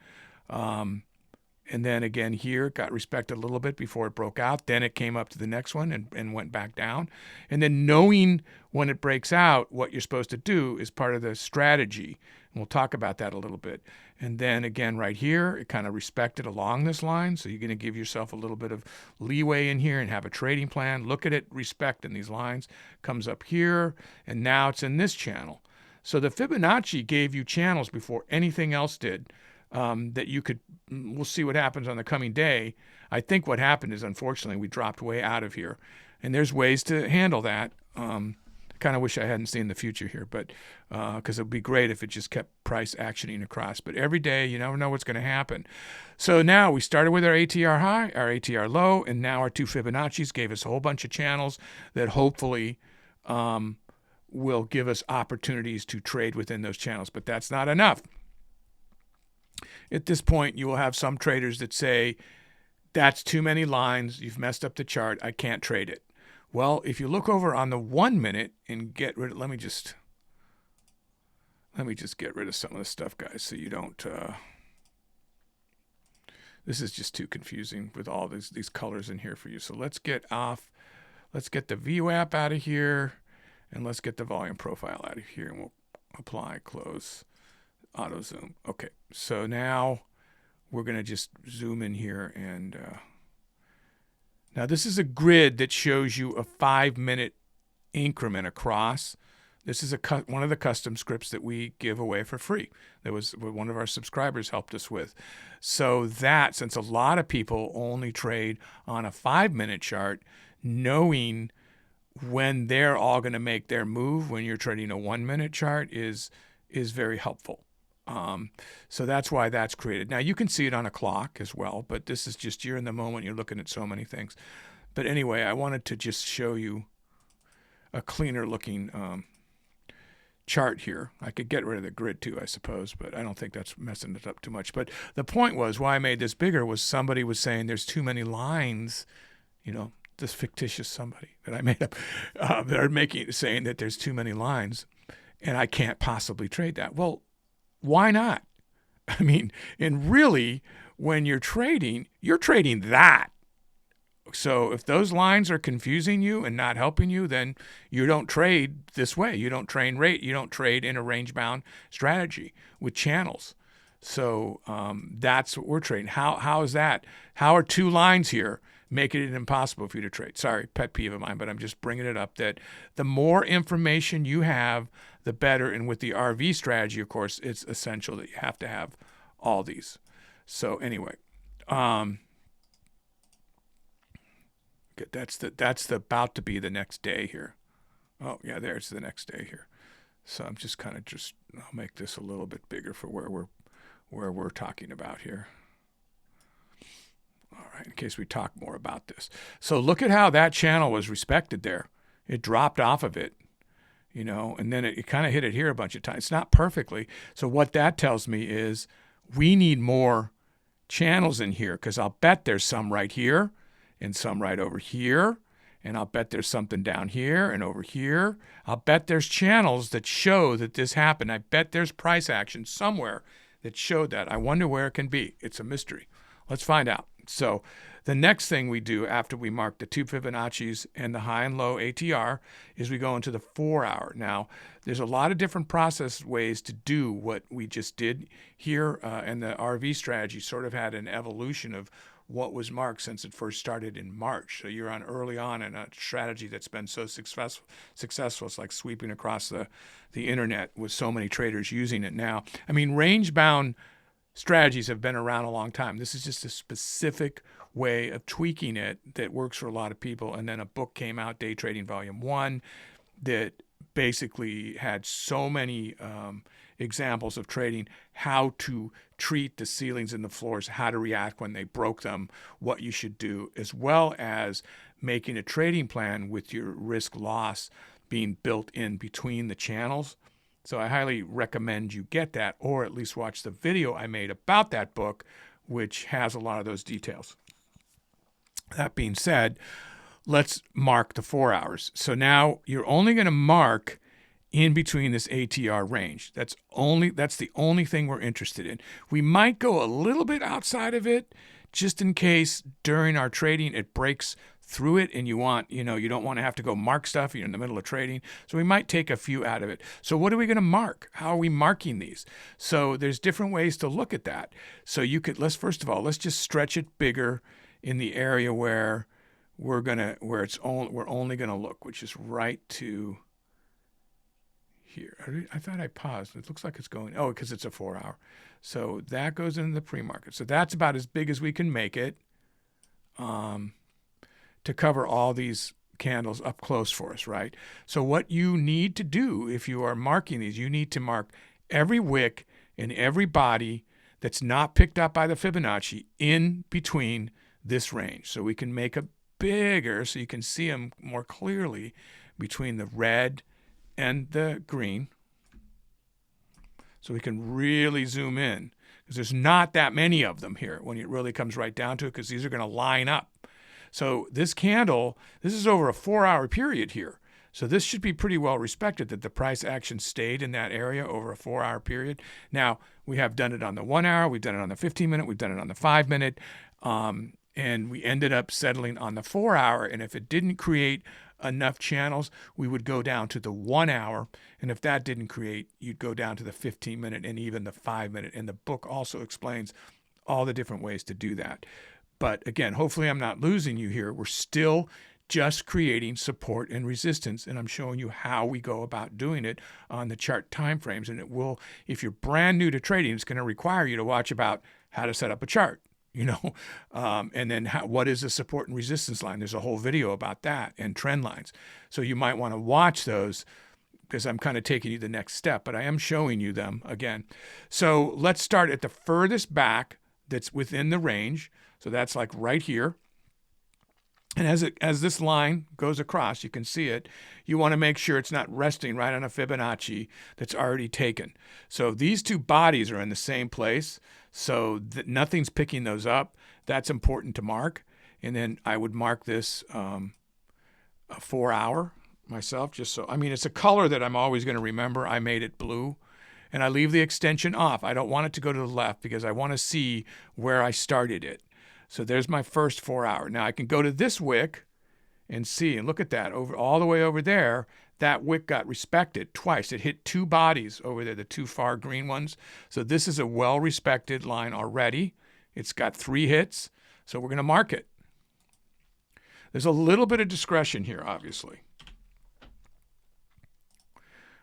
And then again here, it got respected a little bit before it broke out. Then it came up to the next one and went back down. And then knowing when it breaks out what you're supposed to do is part of the strategy. And we'll talk about that a little bit. And then again right here, it kind of respected along this line. So you're going to give yourself a little bit of leeway in here and have a trading plan. Look at it respecting these lines. Comes up here, and now it's in this channel. So the Fibonacci gave you channels before anything else did. That you could, we'll see what happens on the coming day. I think what happened is, unfortunately, we dropped way out of here. And there's ways to handle that. I kind of wish I hadn't seen the future here, but because it would be great if it just kept price actioning across. But every day, you never know what's going to happen. So now we started with our ATR high, our ATR low, and now our two Fibonacci's gave us a whole bunch of channels that hopefully will give us opportunities to trade within those channels. But that's not enough. At this point, you will have some traders that say, that's too many lines, you've messed up the chart, I can't trade it. Well, if you look over on the 1 minute and get rid of, let me just get rid of some of this stuff, guys, so you don't, this is just too confusing with all these colors in here for you. So let's get the VWAP out of here, and let's get the volume profile out of here, and we'll apply, close. Auto zoom. Okay, so now we're going to just zoom in here, and now this is a grid that shows you a 5-minute increment across. This is one of the custom scripts that we give away for free. That was one of our subscribers helped us with. So that, since a lot of people only trade on a 5-minute chart, knowing when they're all going to make their move when you're trading a 1-minute chart is very helpful. So that's why that's created. Now you can see it on a clock as well, but this is just, you're in the moment, you're looking at so many things. But anyway, I wanted to just show you a cleaner looking chart here. I could get rid of the grid too, I suppose, but I don't think that's messing it up too much. But the point was, why I made this bigger was somebody was saying there's too many lines, you know, this fictitious somebody that I made up, they're saying that there's too many lines and I can't possibly trade that. Well, why not? I mean, and really, when you're trading that. So if those lines are confusing you and not helping you, then you don't trade this way. You don't trade in a range-bound strategy with channels. So that's what we're trading. How is that? How are two lines here making it impossible for you to trade? Sorry, pet peeve of mine, but I'm just bringing it up that the more information you have, the better. And with the RV strategy, of course, it's essential that you have to have all these. So anyway, that's the about to be the next day here. Oh yeah, there's the next day here. So I'm just kind of I'll make this a little bit bigger for where we're talking about here. All right, in case we talk more about this. So look at how that channel was respected there. It dropped off of it, you know, and then it kind of hit it here a bunch of times. It's not perfectly. So what that tells me is we need more channels in here, because I'll bet there's some right here and some right over here. And I'll bet there's something down here and over here. I'll bet there's channels that show that this happened. I bet there's price action somewhere that showed that. I wonder where it can be. It's a mystery. Let's find out. So the next thing we do after we mark the two Fibonacci's and the high and low ATR is we go into the 4-hour. Now, there's a lot of different process ways to do what we just did here, and the RV strategy sort of had an evolution of what was marked since it first started in March. So you're on early on in a strategy that's been so successful. It's like sweeping across the internet with so many traders using it now. I mean, range-bound strategies have been around a long time. This is just a specific way of tweaking it that works for a lot of people. And then a book came out, Day Trading Volume 1, that basically had so many examples of trading, how to treat the ceilings and the floors, how to react when they broke them, what you should do, as well as making a trading plan with your risk loss being built in between the channels. So I highly recommend you get that, or at least watch the video I made about that book, which has a lot of those details. That being said, let's mark the 4 hours. So now you're only going to mark in between this ATR range. That's the only thing we're interested in. We might go a little bit outside of it just in case during our trading it breaks through it and you don't want to have to go mark stuff. You're in the middle of trading. So we might take a few out of it. So what are we going to mark? How are we marking these? So there's different ways to look at that. So first of all, let's just stretch it bigger in the area where we're only going to look, which is right to here. I thought I paused. It looks like it's going, because it's a 4 hour. So that goes into the pre-market. So that's about as big as we can make it to cover all these candles up close for us, right? So what you need to do if you are marking these, you need to mark every wick and every body that's not picked up by the Fibonacci in between this range. So we can make it bigger so you can see them more clearly between the red and the green. So we can really zoom in because there's not that many of them here when it really comes right down to it, because these are going to line up. So this candle, this is over a 4 hour period here. So this should be pretty well respected that the price action stayed in that area over a 4 hour period. Now, we have done it on the 1 hour, we've done it on the 15 minute, we've done it on the 5 minute, and we ended up settling on the 4 hour. And if it didn't create enough channels, we would go down to the 1 hour. And if that didn't create, you'd go down to the 15 minute and even the 5 minute. And the book also explains all the different ways to do that. But again, hopefully I'm not losing you here. We're still just creating support and resistance, and I'm showing you how we go about doing it on the chart timeframes. And it will, if you're brand new to trading, it's going to require you to watch about how to set up a chart, and then what is the support and resistance line. There's a whole video about that, and trend lines. So you might want to watch those because I'm kind of taking you the next step, but I am showing you them again. So let's start at the furthest back that's within the range. So that's like right here. And as this line goes across, you can see it, you want to make sure it's not resting right on a Fibonacci that's already taken. So these two bodies are in the same place, so that nothing's picking those up. That's important to mark. And then I would mark this a 4 hour myself, just so, it's a color that I'm always going to remember. I made it blue. And I leave the extension off. I don't want it to go to the left because I want to see where I started it. So there's my first 4 hour. Now I can go to this wick and see, and look at that, all the way over there, that wick got respected twice. It hit two bodies over there, the two far green ones. So this is a well-respected line already. It's got 3 hits, so we're going to mark it. There's a little bit of discretion here, obviously.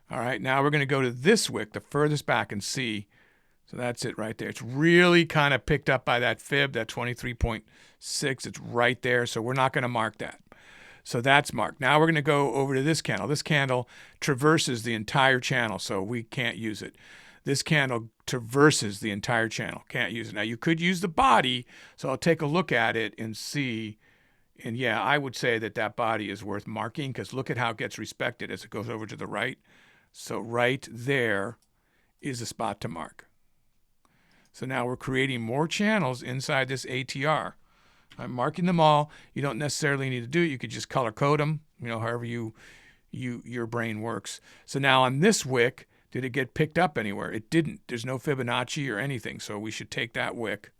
All right, now we're going to go to this wick, the furthest back, and see. So that's it right there. It's really kind of picked up by that fib, that 23.6. It's right there, so we're not going to mark that. So that's marked. Now we're going to go over to this candle. This candle traverses the entire channel, so we can't use it. This candle traverses the entire channel. Can't use it. Now you could use the body, so I'll take a look at it and see. And yeah, I would say that body is worth marking because look at how it gets respected as it goes over to the right. So right there is a spot to mark. So now we're creating more channels inside this ATR. I'm marking them all. You don't necessarily need to do it. You could just color code them, however your brain works. So now on this wick, did it get picked up anywhere? It didn't. There's no Fibonacci or anything, so we should take that wick.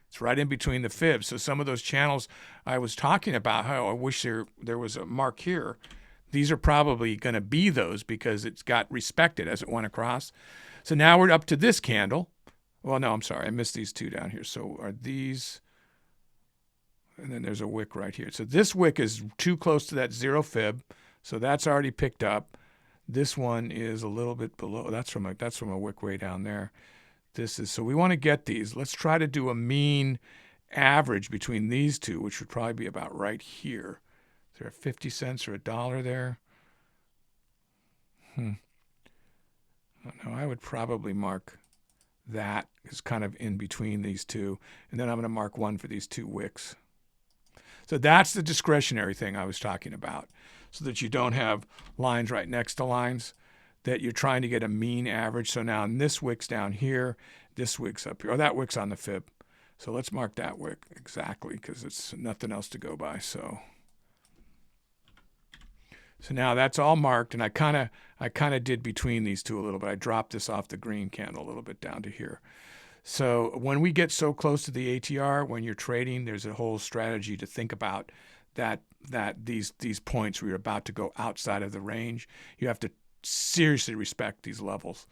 It's right in between the fibs. So some of those channels I was talking about, how I wish there was a mark here, these are probably going to be those because it's got respected as it went across. So now we're up to this candle. Well, no, I'm sorry. I missed these two down here. So are these, and then there's a wick right here. So this wick is too close to that 0 fib. So that's already picked up. This one is a little bit below. That's from a wick way down there. So we want to get these. Let's try to do a mean average between these two, which would probably be about right here. Is there 50 cents or $1 there? No, I would probably mark that is kind of in between these two. And then I'm going to mark one for these two wicks. So that's the discretionary thing I was talking about, so that you don't have lines right next to lines. that you're trying to get a mean average. So now this wick's down here, this wick's up here, or that wick's on the fib. So let's mark that wick exactly because it's nothing else to go by. So now that's all marked, and I kind of did between these two a little bit. I dropped this off the green candle a little bit down to here. So when we get so close to the ATR, when you're trading, there's a whole strategy to think about that these points where you're about to go outside of the range. You have to seriously respect these levels.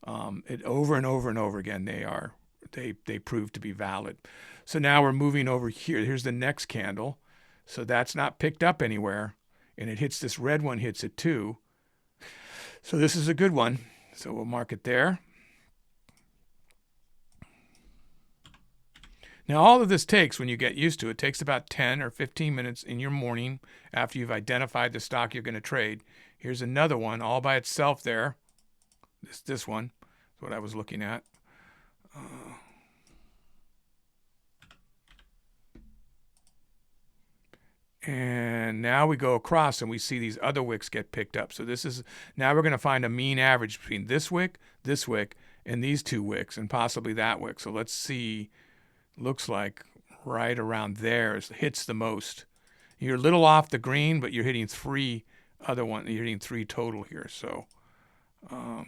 Over and over and over again, they prove to be valid. So now we're moving over here. Here's the next candle. So that's not picked up anywhere. And it hits this red one, hits it too. So this is a good one. So we'll mark it there. Now, all of this takes, when you get used to it, takes about 10 or 15 minutes in your morning after you've identified the stock you're going to trade. Here's another one all by itself there. This one is what I was looking at. And now we go across and we see these other wicks get picked up. So this is, now we're going to find a mean average between this wick, and these two wicks, and possibly that wick. So let's see. Looks like right around there hits the most. You're a little off the green, but you're hitting three you're hitting three total here. So I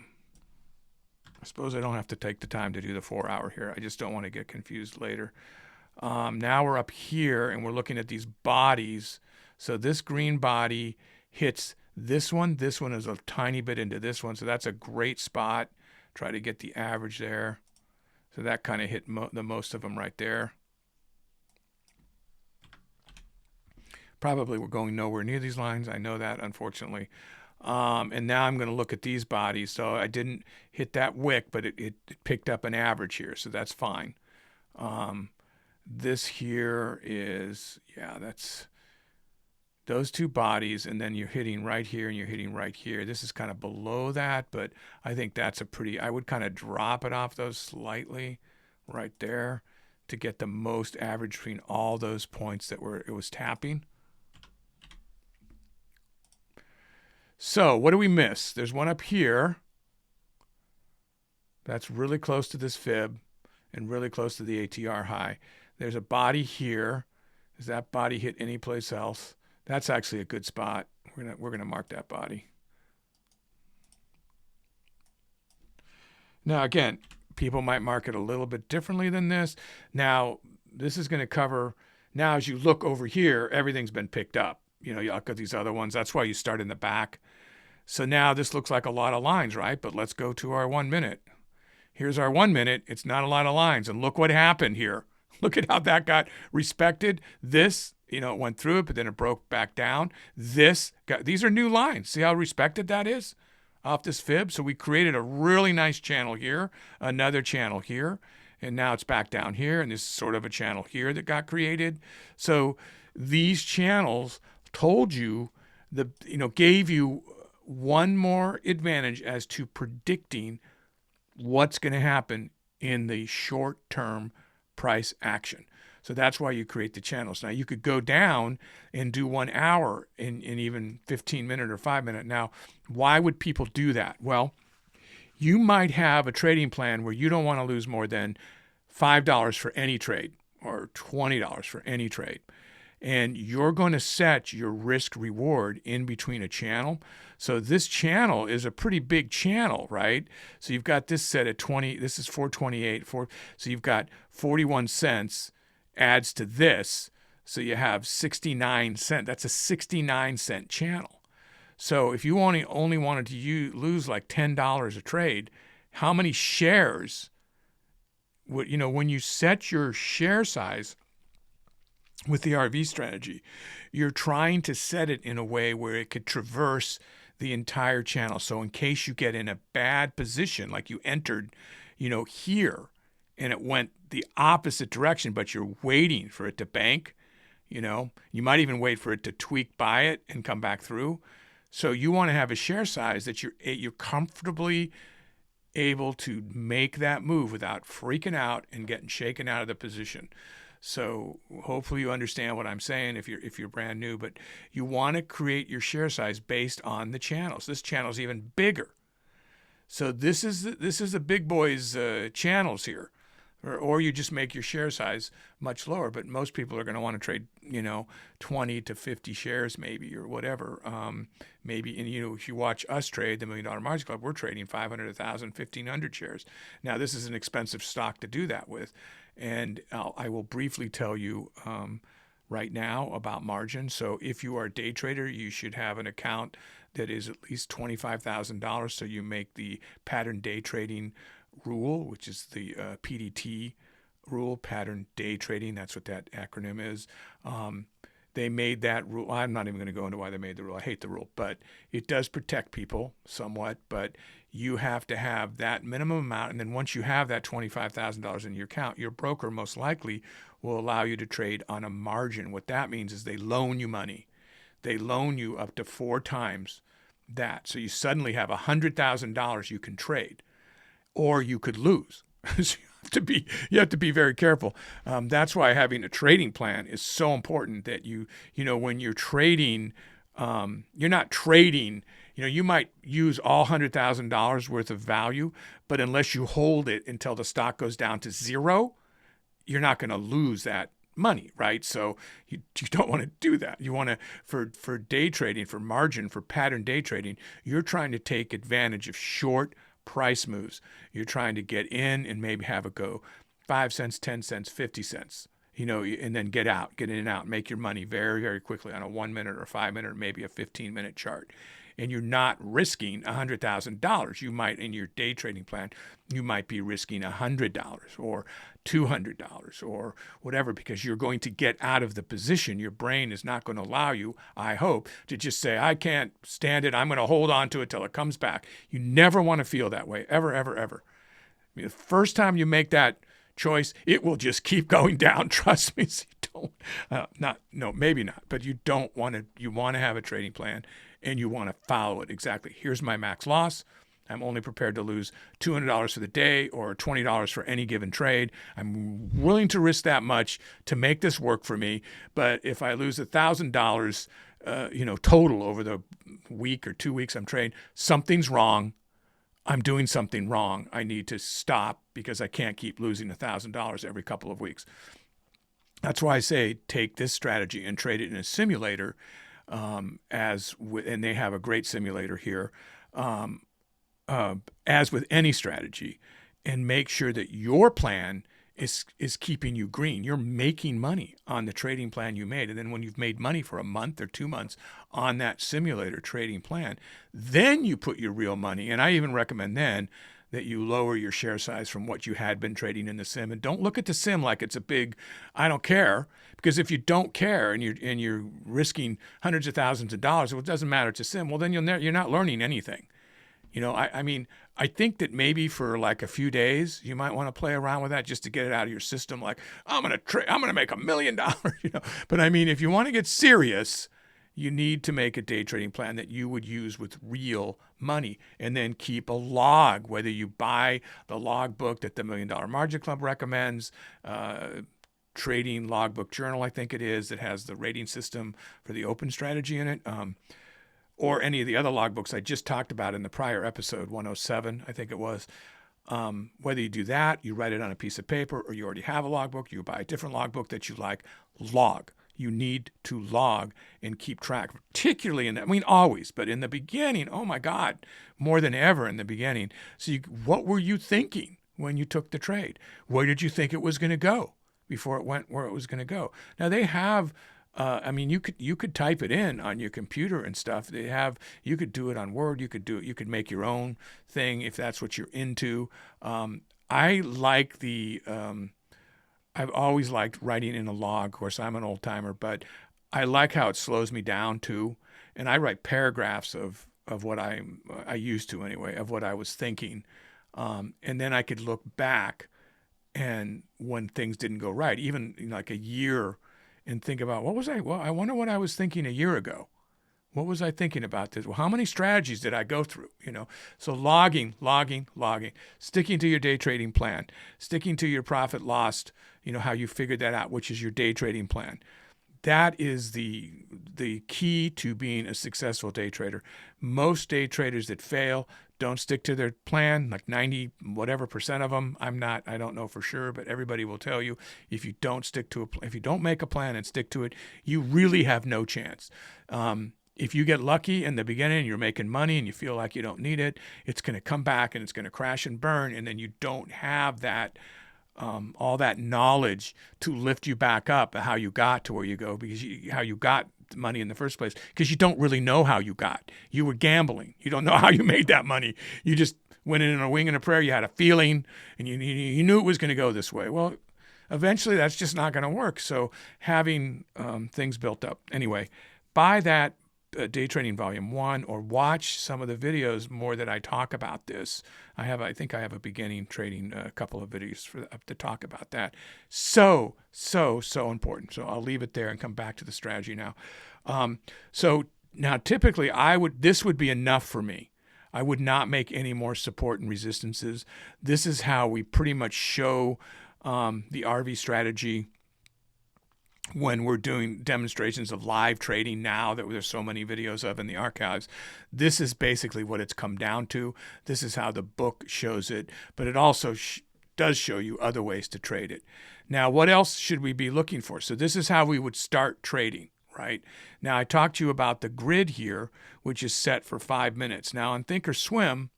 suppose I don't have to take the time to do the 4 hour here. I just don't want to get confused later. Now we're up here and we're looking at these bodies. So this green body hits this one. This one is a tiny bit into this one. So that's a great spot. Try to get the average there. So that kind of hit the most of them right there. Probably we're going nowhere near these lines. I know that, unfortunately. And now I'm going to look at these bodies. So I didn't hit that wick, but it picked up an average here. So that's fine. This here is, yeah, that's those two bodies, and then you're hitting right here and you're hitting right here. This is kind of below that, but I think that's a pretty, I would kind of drop it off those slightly right there to get the most average between all those points that it was tapping. So what do we miss? There's one up here that's really close to this fib and really close to the ATR high. There's a body here. Does that body hit any place else? That's actually a good spot. We're gonna mark that body. Now again, people might mark it a little bit differently than this. Now this is going to cover. Now as you look over here, everything's been picked up. You know, you look at these other ones. That's why you start in the back. So now this looks like a lot of lines, right? But let's go to our 1 minute. Here's our 1 minute. It's not a lot of lines, and look what happened here. Look at how that got respected. This, you know, it went through it, but then it broke back down. These are new lines. See how respected that is off this fib? So we created a really nice channel here, another channel here, and now it's back down here, and this is sort of a channel here that got created. So these channels told you, gave you one more advantage as to predicting what's going to happen in the short-term price action. So that's why you create the channels. Now you could go down and do 1 hour in even 15 minute or 5 minute. Now, why would people do that? Well, you might have a trading plan where you don't want to lose more than $5 for any trade or $20 for any trade. And you're going to set your risk reward in between a channel. So this channel is a pretty big channel, right? So you've got this set at 20, this is 428, so you've got 41 cents adds to this. So you have 69 cents. That's a 69 cent channel. So if you only wanted to lose like $10 a trade, how many shares would, when you set your share size with the RV strategy, you're trying to set it in a way where it could traverse the entire channel. So in case you get in a bad position, like you entered, here, and it went the opposite direction, but you're waiting for it to bank, you might even wait for it to tweak by it and come back through. So you want to have a share size that you're comfortably able to make that move without freaking out and getting shaken out of the position. So hopefully you understand what I'm saying if you're brand new, but you want to create your share size based on the channels. This channel is even bigger So this is the big boys channels here. Or you just make your share size much lower. But most people are going to want to trade, 20 to 50 shares maybe, or whatever. Maybe, and if you watch us trade the $1 Million Margin Club, we're trading 500, 1,000, 1,500 shares. Now, this is an expensive stock to do that with. And I will briefly tell you right now about margin. So if you are a day trader, you should have an account that is at least $25,000. So you make the pattern day trading rule, which is the PDT rule, pattern day trading. That's what that acronym is. They made that rule. I'm not even going to go into why they made the rule. I hate the rule, but it does protect people somewhat. But you have to have that minimum amount. And then once you have that $25,000 in your account, your broker most likely will allow you to trade on a margin. What that means is they loan you money. They loan you up to 4 times that. So you suddenly have $100,000 you can trade. Or you could lose. So you have to be very careful. That's why having a trading plan is so important. That when you're trading, you're not trading. You might use all $100,000 worth of value, but unless you hold it until the stock goes down to 0, you're not going to lose that money, right? So you don't want to do that. You want to, for day trading, for margin, for pattern day trading, you're trying to take advantage of short price moves. You're trying to get in and maybe have it go 5 cents, 10 cents, 50 cents, and then get in and out, make your money very, very quickly on a 1 minute or 5 minute, or maybe a 15-minute chart. And you're not risking $100,000. You might, in your day trading plan, you might be risking $100 or $200 or whatever, because you're going to get out of the position. Your brain is not going to allow you, I hope, to just say, I can't stand it. I'm going to hold on to it till it comes back. You never want to feel that way, ever, ever, ever. The first time you make that choice, it will just keep going down. Trust me. So you don't, maybe not, but you don't want to. You want to have a trading plan, and you want to follow it exactly. Here's my max loss. I'm only prepared to lose $200 for the day or $20 for any given trade. I'm willing to risk that much to make this work for me. But if I lose $1,000, total over the week or 2 weeks I'm trading, something's wrong. I'm doing something wrong. I need to stop, because I can't keep losing $1,000 every couple of weeks. That's why I say take this strategy and trade it in a simulator, and they have a great simulator here, as with any strategy, and make sure that your plan is keeping you green. You're making money on the trading plan you made. And then when you've made money for a month or 2 months on that simulator trading plan, then you put your real money. And I even recommend then that you lower your share size from what you had been trading in the sim. And don't look at the sim like it's a big, I don't care. Because if you don't care and you're risking hundreds of thousands of dollars, well, it doesn't matter, it's a sim. Well, then you're not learning anything. I think that maybe for like a few days, you might want to play around with that just to get it out of your system. Like, I'm going to make $1 million, But if you want to get serious, you need to make a day trading plan that you would use with real money, and then keep a log, whether you buy the logbook that the $1 Million Margin Club recommends, trading logbook journal, I think it is, that has the rating system for the open strategy in it. Or any of the other logbooks I just talked about in the prior episode, 107, I think it was. Whether you do that, you write it on a piece of paper, or you already have a logbook, you buy a different logbook that you like, log. You need to log and keep track, particularly always, but in the beginning, oh my God, more than ever in the beginning. So what were you thinking when you took the trade? Where did you think it was going to go before it went where it was going to go? Now they have, you could type it in on your computer and stuff. You could do it on Word. You could make your own thing if that's what you're into. I've always liked writing in a log. Of course, I'm an old timer, but I like how it slows me down too. And I write paragraphs of what I used to anyway, of what I was thinking. And then I could look back and when things didn't go right, even like a year, and think about I wonder what I was thinking a year ago. What was I thinking about this? Well, how many strategies did I go through? So logging, sticking to your day trading plan, sticking to your profit loss, how you figured that out, which is your day trading plan. That is the key to being a successful day trader. Most day traders that fail don't stick to their plan, like 90 whatever percent of them. I don't know for sure, but everybody will tell you if you don't if you don't make a plan and stick to it, you really have no chance. If you get lucky in the beginning and you're making money and you feel like you don't need it, it's going to come back and it's going to crash and burn, and then you don't have that all that knowledge to lift you back up how you got to where you go, because how you got money in the first place, because you don't really know how you got. You were gambling. You don't know how you made that money. You just went in a wing and a prayer. You had a feeling, and you knew it was going to go this way. Well, eventually that's just not going to work. So having things built up. Anyway, buy that Day Trading Volume 1, or watch some of the videos more that I talk about this. I think I have a beginning trading a couple of videos to talk about that. So important. So I'll leave it there and come back to the strategy now. So now typically this would be enough for me. I would not make any more support and resistances. This is how we pretty much show the RV strategy when we're doing demonstrations of live trading now that there's so many videos of in the archives. This is basically what it's come down to. This is how the book shows it, but it also does show you other ways to trade it. Now, what else should we be looking for? So this is how we would start trading, right? Now, I talked to you about the grid here, which is set for 5 minutes. Now, on Thinkorswim,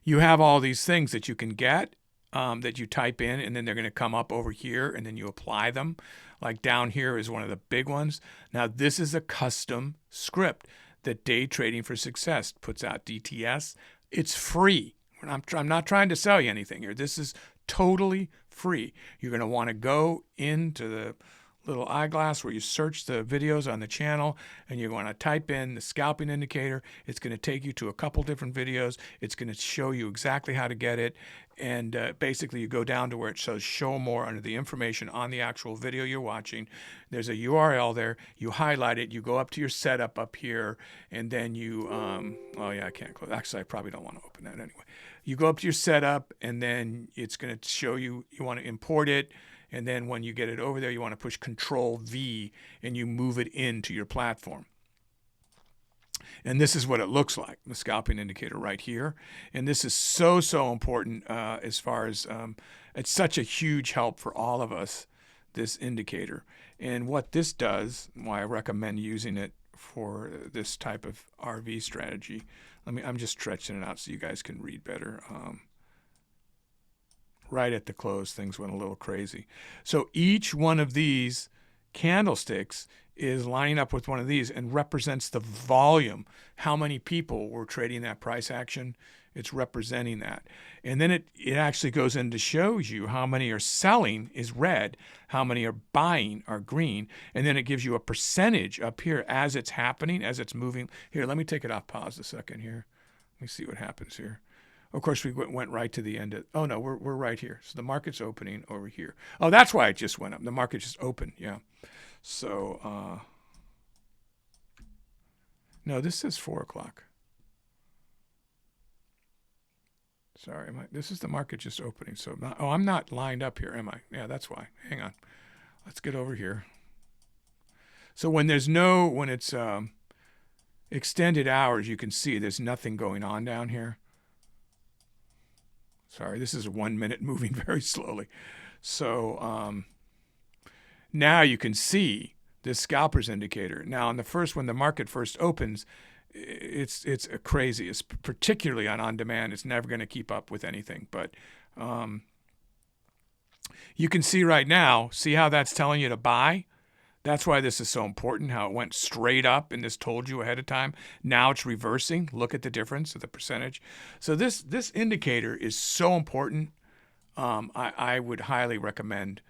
you have all these things that you can get, that you type in, and then they're going to come up over here, and then you apply them. Like down here is one of the big ones. Now, this is a custom script that Day Trading for Success puts out, DTS. It's free. I'm not trying to sell you anything here. This is totally free. You're going to want to go into the little eyeglass where you search the videos on the channel, and you're going to type in the scalping indicator. It's going to take you to a couple different videos. It's going to show you exactly how to get it. And basically you go down to where it says show more under the information on the actual video you're watching. There's a URL there. You highlight it. You go up to your setup up here, and then you, oh yeah, I can't close. Actually, I probably don't want to open that anyway. You go up to your setup, and then it's going to show you want to import it. And then when you get it over there, you want to push Control V, and you move it into your platform. And this is what it looks like, the scalping indicator right here. And this is so important as far as it's such a huge help for all of us, this indicator. And what this does, why I recommend using it for this type of RV strategy. I'm just stretching it out so you guys can read better. Right at the close, things went a little crazy. So each one of these candlesticks is lining up with one of these and represents the volume, how many people were trading that price action. It's representing that. And then it actually goes in to shows you how many are selling is red, how many are buying are green, and then it gives you a percentage up here as it's happening, as it's moving. Here, let me take it off pause a second here. Let me see what happens here. Of course, we went right to the end. Oh, no, we're right here. So the market's opening over here. Oh, that's why it just went up. The market just opened, yeah. So, no, this says 4 o'clock. Sorry, this is the market just opening. So, I'm not lined up here, am I? Yeah, that's why. Hang on. Let's get over here. So when it's extended hours, you can see there's nothing going on down here. Sorry, this is 1 minute moving very slowly. So now you can see this scalpers indicator. Now, on the first, when the market first opens, it's crazy. It's particularly on demand. It's never going to keep up with anything. But you can see right now, see how that's telling you to buy? That's why this is so important, how it went straight up and this told you ahead of time. Now it's reversing. Look at the difference of the percentage. So this indicator is so important. I would highly recommend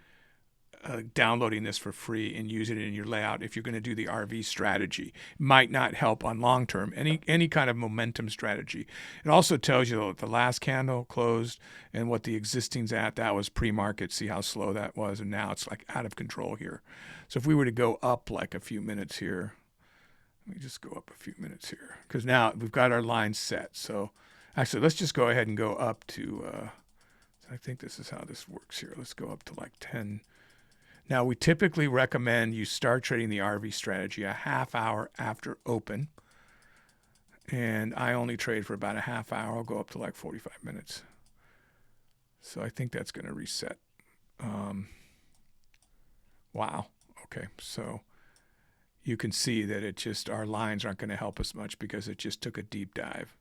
downloading this for free and using it in your layout if you're going to do the RV strategy. Might not help on long term, any kind of momentum strategy. It also tells you the last candle closed and what the existing's at. That was pre-market. See how slow that was, and now it's like out of control here. So if we were to go up like a few minutes here, let me just go up a few minutes here, because now we've got our line set. So actually, let's just go ahead and go up to, I think this is how this works here. Let's go up to like 10. Now, we typically recommend you start trading the RV strategy a half hour after open. And I only trade for about a half hour. I'll go up to like 45 minutes. So I think that's going to reset. Wow. Okay. So you can see that it just, our lines aren't going to help us much because it just took a deep dive.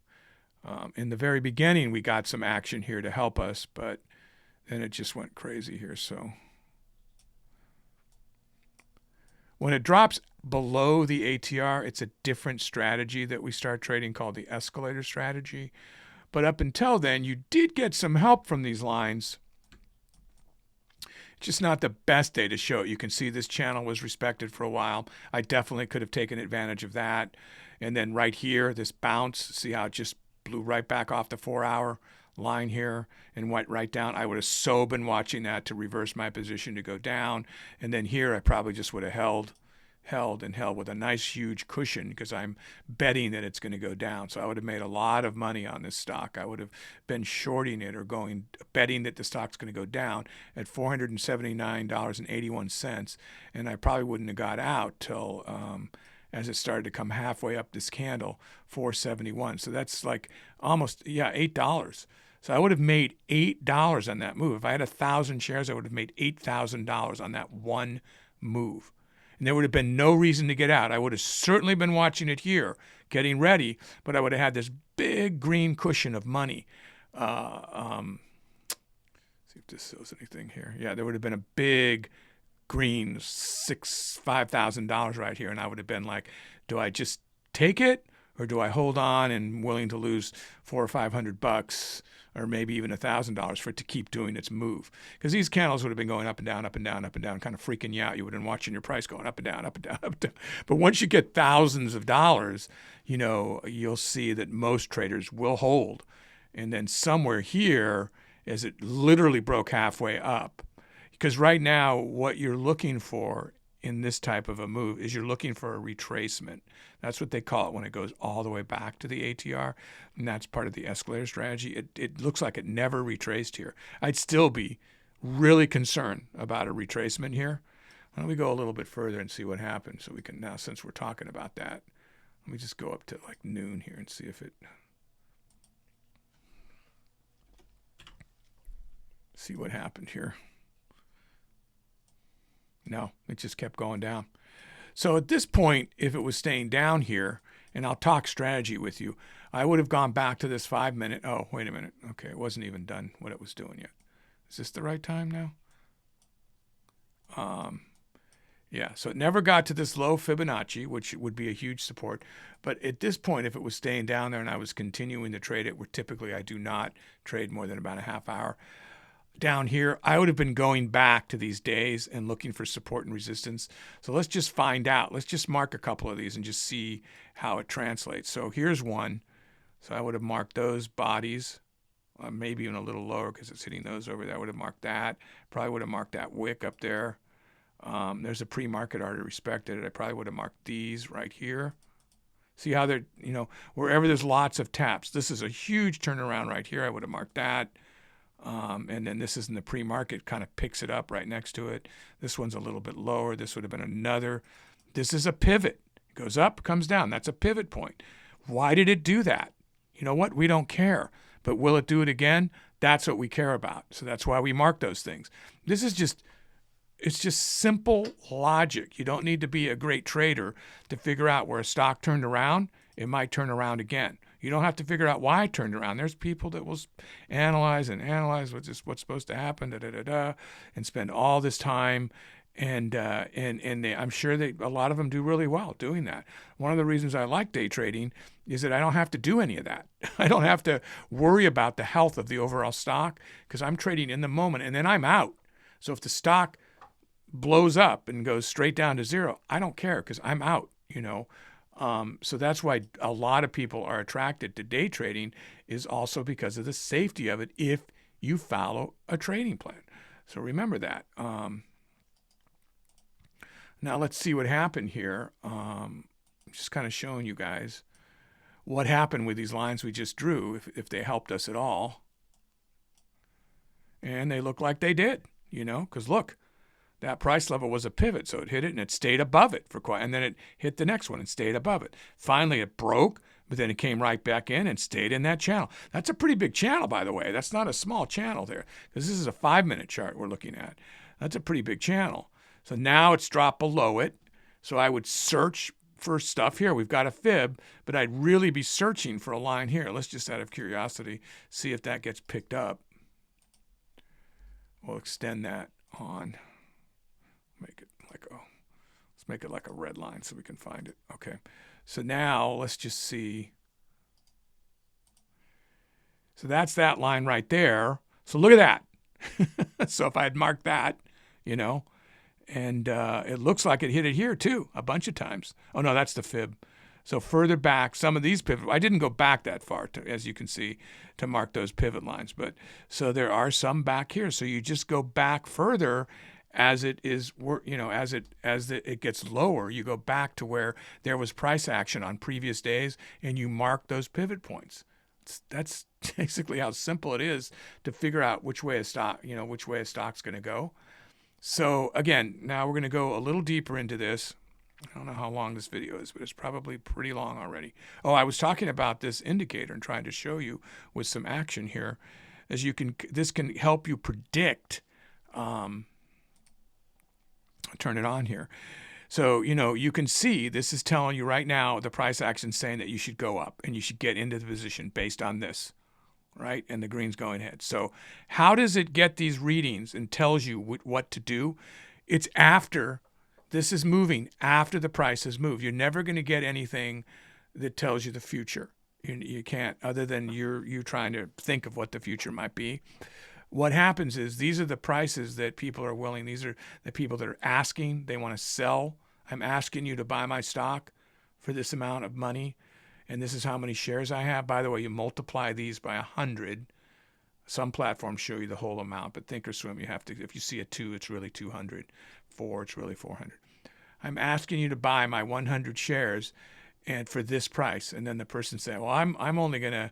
In the very beginning, we got some action here to help us, but then it just went crazy here. So when it drops below the ATR, it's a different strategy that we start trading called the escalator strategy. But up until then, you did get some help from these lines. It's just not the best day to show it. You can see this channel was respected for a while. I definitely could have taken advantage of that. And then right here, this bounce, see how it just blew right back off the 4-hour line here and went right down. I would have so been watching that to reverse my position to go down. And then here, I probably just would have held with a nice huge cushion because I'm betting that it's going to go down. So I would have made a lot of money on this stock. I would have been shorting it or betting that the stock's going to go down at $479.81. And I probably wouldn't have got out till as it started to come halfway up this candle, 471. So that's like almost, $8. So I would have made $8 on that move. If I had 1,000 shares, I would have made $8,000 on that one move. And there would have been no reason to get out. I would have certainly been watching it here, getting ready, but I would have had this big green cushion of money. See if this shows anything here. Yeah, there would have been a big green $5,000 right here, and I would have been like, do I just take it, or do I hold on and willing to lose $400 or $500, or maybe even $1,000 for it to keep doing its move? Because these candles would have been going up and down, up and down, up and down, kind of freaking you out. You would have been watching your price going up and down, up and down, up and down. But once you get thousands of dollars, you'll see that most traders will hold. And then somewhere here, as it literally broke halfway up, because right now what you're looking for in this type of a move is you're looking for a retracement. That's what they call it when it goes all the way back to the ATR, and that's part of the escalator strategy. It looks like it never retraced here. I'd still be really concerned about a retracement here. Why don't we go a little bit further and see what happens? So we can now, since we're talking about that, let me just go up to like noon here and see if it, see what happened here. No, it just kept going down. So at this point, if it was staying down here, and I'll talk strategy with you, I would have gone back to this 5-minute. Oh, wait a minute. Okay, it wasn't even done what it was doing yet. Is this the right time now? Yeah, so it never got to this low Fibonacci, which would be a huge support. But at this point, if it was staying down there and I was continuing to trade it, where typically I do not trade more than about a half hour, down here, I would have been going back to these days and looking for support and resistance. So let's just find out. Let's just mark a couple of these and just see how it translates. So here's one. So I would have marked those bodies, maybe even a little lower because it's hitting those over there. I would have marked that. Probably would have marked that wick up there. There's a pre-market already respected it. I probably would have marked these right here. See how they're, wherever there's lots of taps. This is a huge turnaround right here. I would have marked that. And then this is in the pre-market, kind of picks it up right next to it. This one's a little bit lower. This would have been another. This is a pivot. It goes up, comes down. That's a pivot point. Why did it do that? You know what? We don't care. But will it do it again? That's what we care about. So that's why we mark those things. This is just, it's just simple logic. You don't need to be a great trader to figure out where a stock turned around. It might turn around again. You don't have to figure out why it turned around. There's people that will analyze what's supposed to happen, and spend all this time, and I'm sure a lot of them do really well doing that. One of the reasons I like day trading is that I don't have to do any of that. I don't have to worry about the health of the overall stock because I'm trading in the moment, and then I'm out. So if the stock blows up and goes straight down to zero, I don't care because I'm out. So that's why a lot of people are attracted to day trading, is also because of the safety of it if you follow a trading plan. So remember that. Now let's see what happened here. Just kind of showing you guys what happened with these lines we just drew, if they helped us at all. And they look like they did, because look. That price level was a pivot, so it hit it and it stayed above it for quite, and then it hit the next one and stayed above it. Finally, it broke, But then it came right back in and stayed in that channel. That's a pretty big channel, by the way. That's not a small channel there, because this is a 5-minute chart we're looking at. That's a pretty big channel. So now it's dropped below it. So I would search for stuff here. We've got a fib, but I'd really be searching for a line here. Let's just, out of curiosity, see if that gets picked up. We'll extend that on. Make it like a, let's make it like a red line so we can find it. Okay. So now let's just see. So that's that line right there. So look at that. So if I had marked that, you know, and it looks like it hit it here too a bunch of times. Oh no, that's the fib. So further back, some of these pivot, I didn't go back that far, as you can see, to mark those pivot lines. But so there are some back here. So you just go back further as it is, you know, as it gets lower, you go back to where there was price action on previous days, and you mark those pivot points. That's basically how simple it is to figure out which way a stock, you know, which way a stock's going to go. So again, now we're going to go a little deeper into this. I don't know how long this video is, but it's probably pretty long already. Oh, I was talking about this indicator and trying to show you with some action here, as you can, this can help you predict. Turn it on here. So, you know, you can see this is telling you right now, the price action saying that you should go up and you should get into the position based on this, right? And the green's going ahead. So how does it get these readings and tells you what to do? It's after this is moving, after the price has moved. You're never going to get anything that tells you the future. You can't, other than you trying to think of what the future might be. What happens is these are the prices that people are willing. These are the people that are asking. They want to sell. I'm asking you to buy my stock for this amount of money, and this is how many shares I have. By the way, you multiply these by 100. Some platforms show you the whole amount, but Thinkorswim, you have to. If you see a 2, it's really 200. 4, it's really 400. I'm asking you to buy my 100 shares, and for this price. And then the person said, "Well, I'm only going to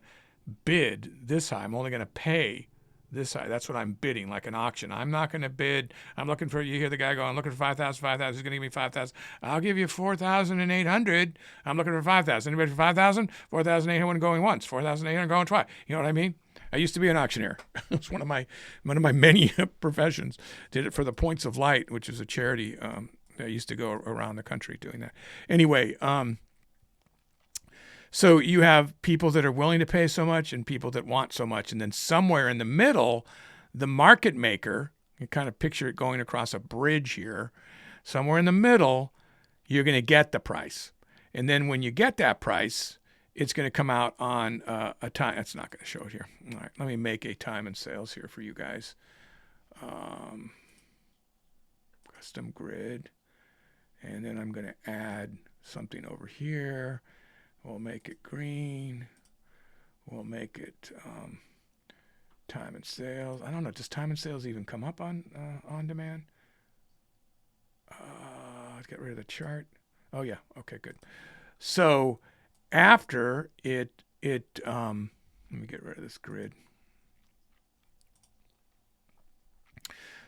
bid this high. I'm only going to pay this high." That's what I'm bidding, like an auction. I'm not going to bid. I'm looking for, you hear the guy go, "I'm looking for 5,000, 5,000. He's going to give me 5,000. I'll give you 4,800. I'm looking for 5,000. Anybody for 5,000? 4,800 going once. 4,800 going twice." You know what I mean? I used to be an auctioneer. It's one of my many professions. Did it for the Points of Light, which is a charity. I used to go around the country doing that. Anyway, so you have people that are willing to pay so much and people that want so much. And then somewhere in the middle, the market maker, you kind of picture it going across a bridge here. Somewhere in the middle, you're going to get the price. And then when you get that price, it's going to come out on a time. That's not going to show it here. All right, let me make a time and sales here for you guys. Custom grid. And then I'm going to add something over here. We'll make it green. We'll make it time and sales. I don't know. Does time and sales even come up on demand? Let's get rid of the chart. Oh yeah. Okay, good. So after it let me get rid of this grid.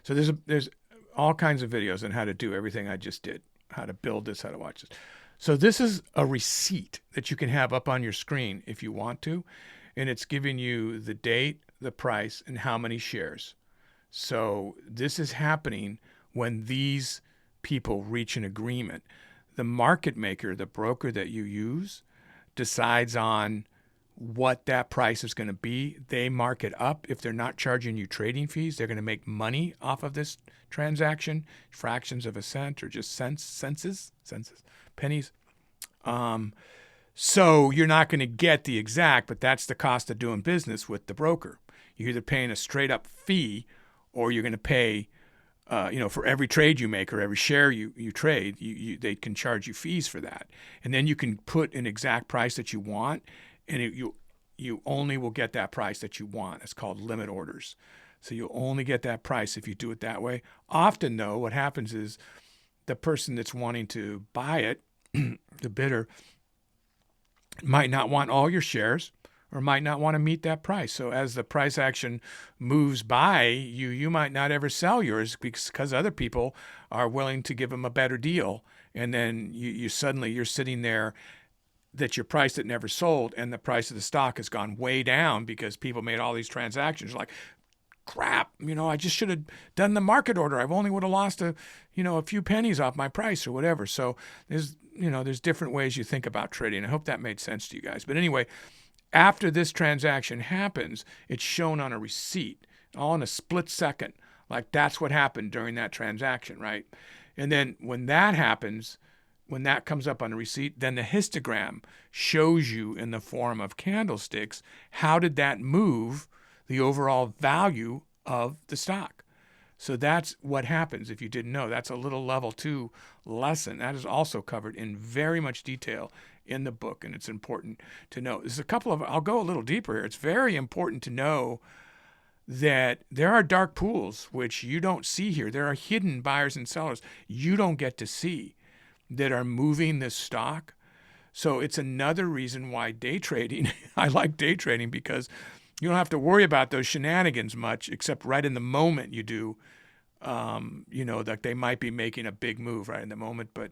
So there's all kinds of videos on how to do everything I just did, how to build this, how to watch this. So this is a receipt that you can have up on your screen if you want to, and it's giving you the date, the price, and how many shares. So this is happening when these people reach an agreement. The market maker, the broker that you use, decides on what that price is going to be. They mark it up. If they're not charging you trading fees, they're going to make money off of this transaction, fractions of a cent or just cents, pennies. So you're not going to get the exact, but that's the cost of doing business with the broker. You're either paying a straight up fee, or you're going to pay, for every trade you make or every share you trade, they can charge you fees for that. And then you can put an exact price that you want, and you only will get that price that you want. It's called limit orders. So you'll only get that price if you do it that way. Often, though, what happens is the person that's wanting to buy it, the bidder, might not want all your shares or might not want to meet that price. So as the price action moves by, you might not ever sell yours because other people are willing to give them a better deal. And then you're sitting there that your price that never sold and the price of the stock has gone way down because people made all these transactions. Like, crap, I just should have done the market order. I've only would have lost a few pennies off my price or whatever. So there's different ways you think about trading. I hope that made sense to you guys. But anyway, after this transaction happens, it's shown on a receipt, all in a split second. Like, that's what happened during that transaction, right? And then when that happens, when that comes up on a receipt, then the histogram shows you in the form of candlesticks, how did that move the overall value of the stock? So that's what happens if you didn't know. That's a little level 2 lesson. That is also covered in very much detail in the book, and it's important to know. There's a couple of, I'll go a little deeper here. It's very important to know that there are dark pools, which you don't see here. There are hidden buyers and sellers you don't get to see that are moving this stock. So it's another reason why day trading, I like day trading, because you don't have to worry about those shenanigans much, except right in the moment you do. That they might be making a big move right in the moment. But,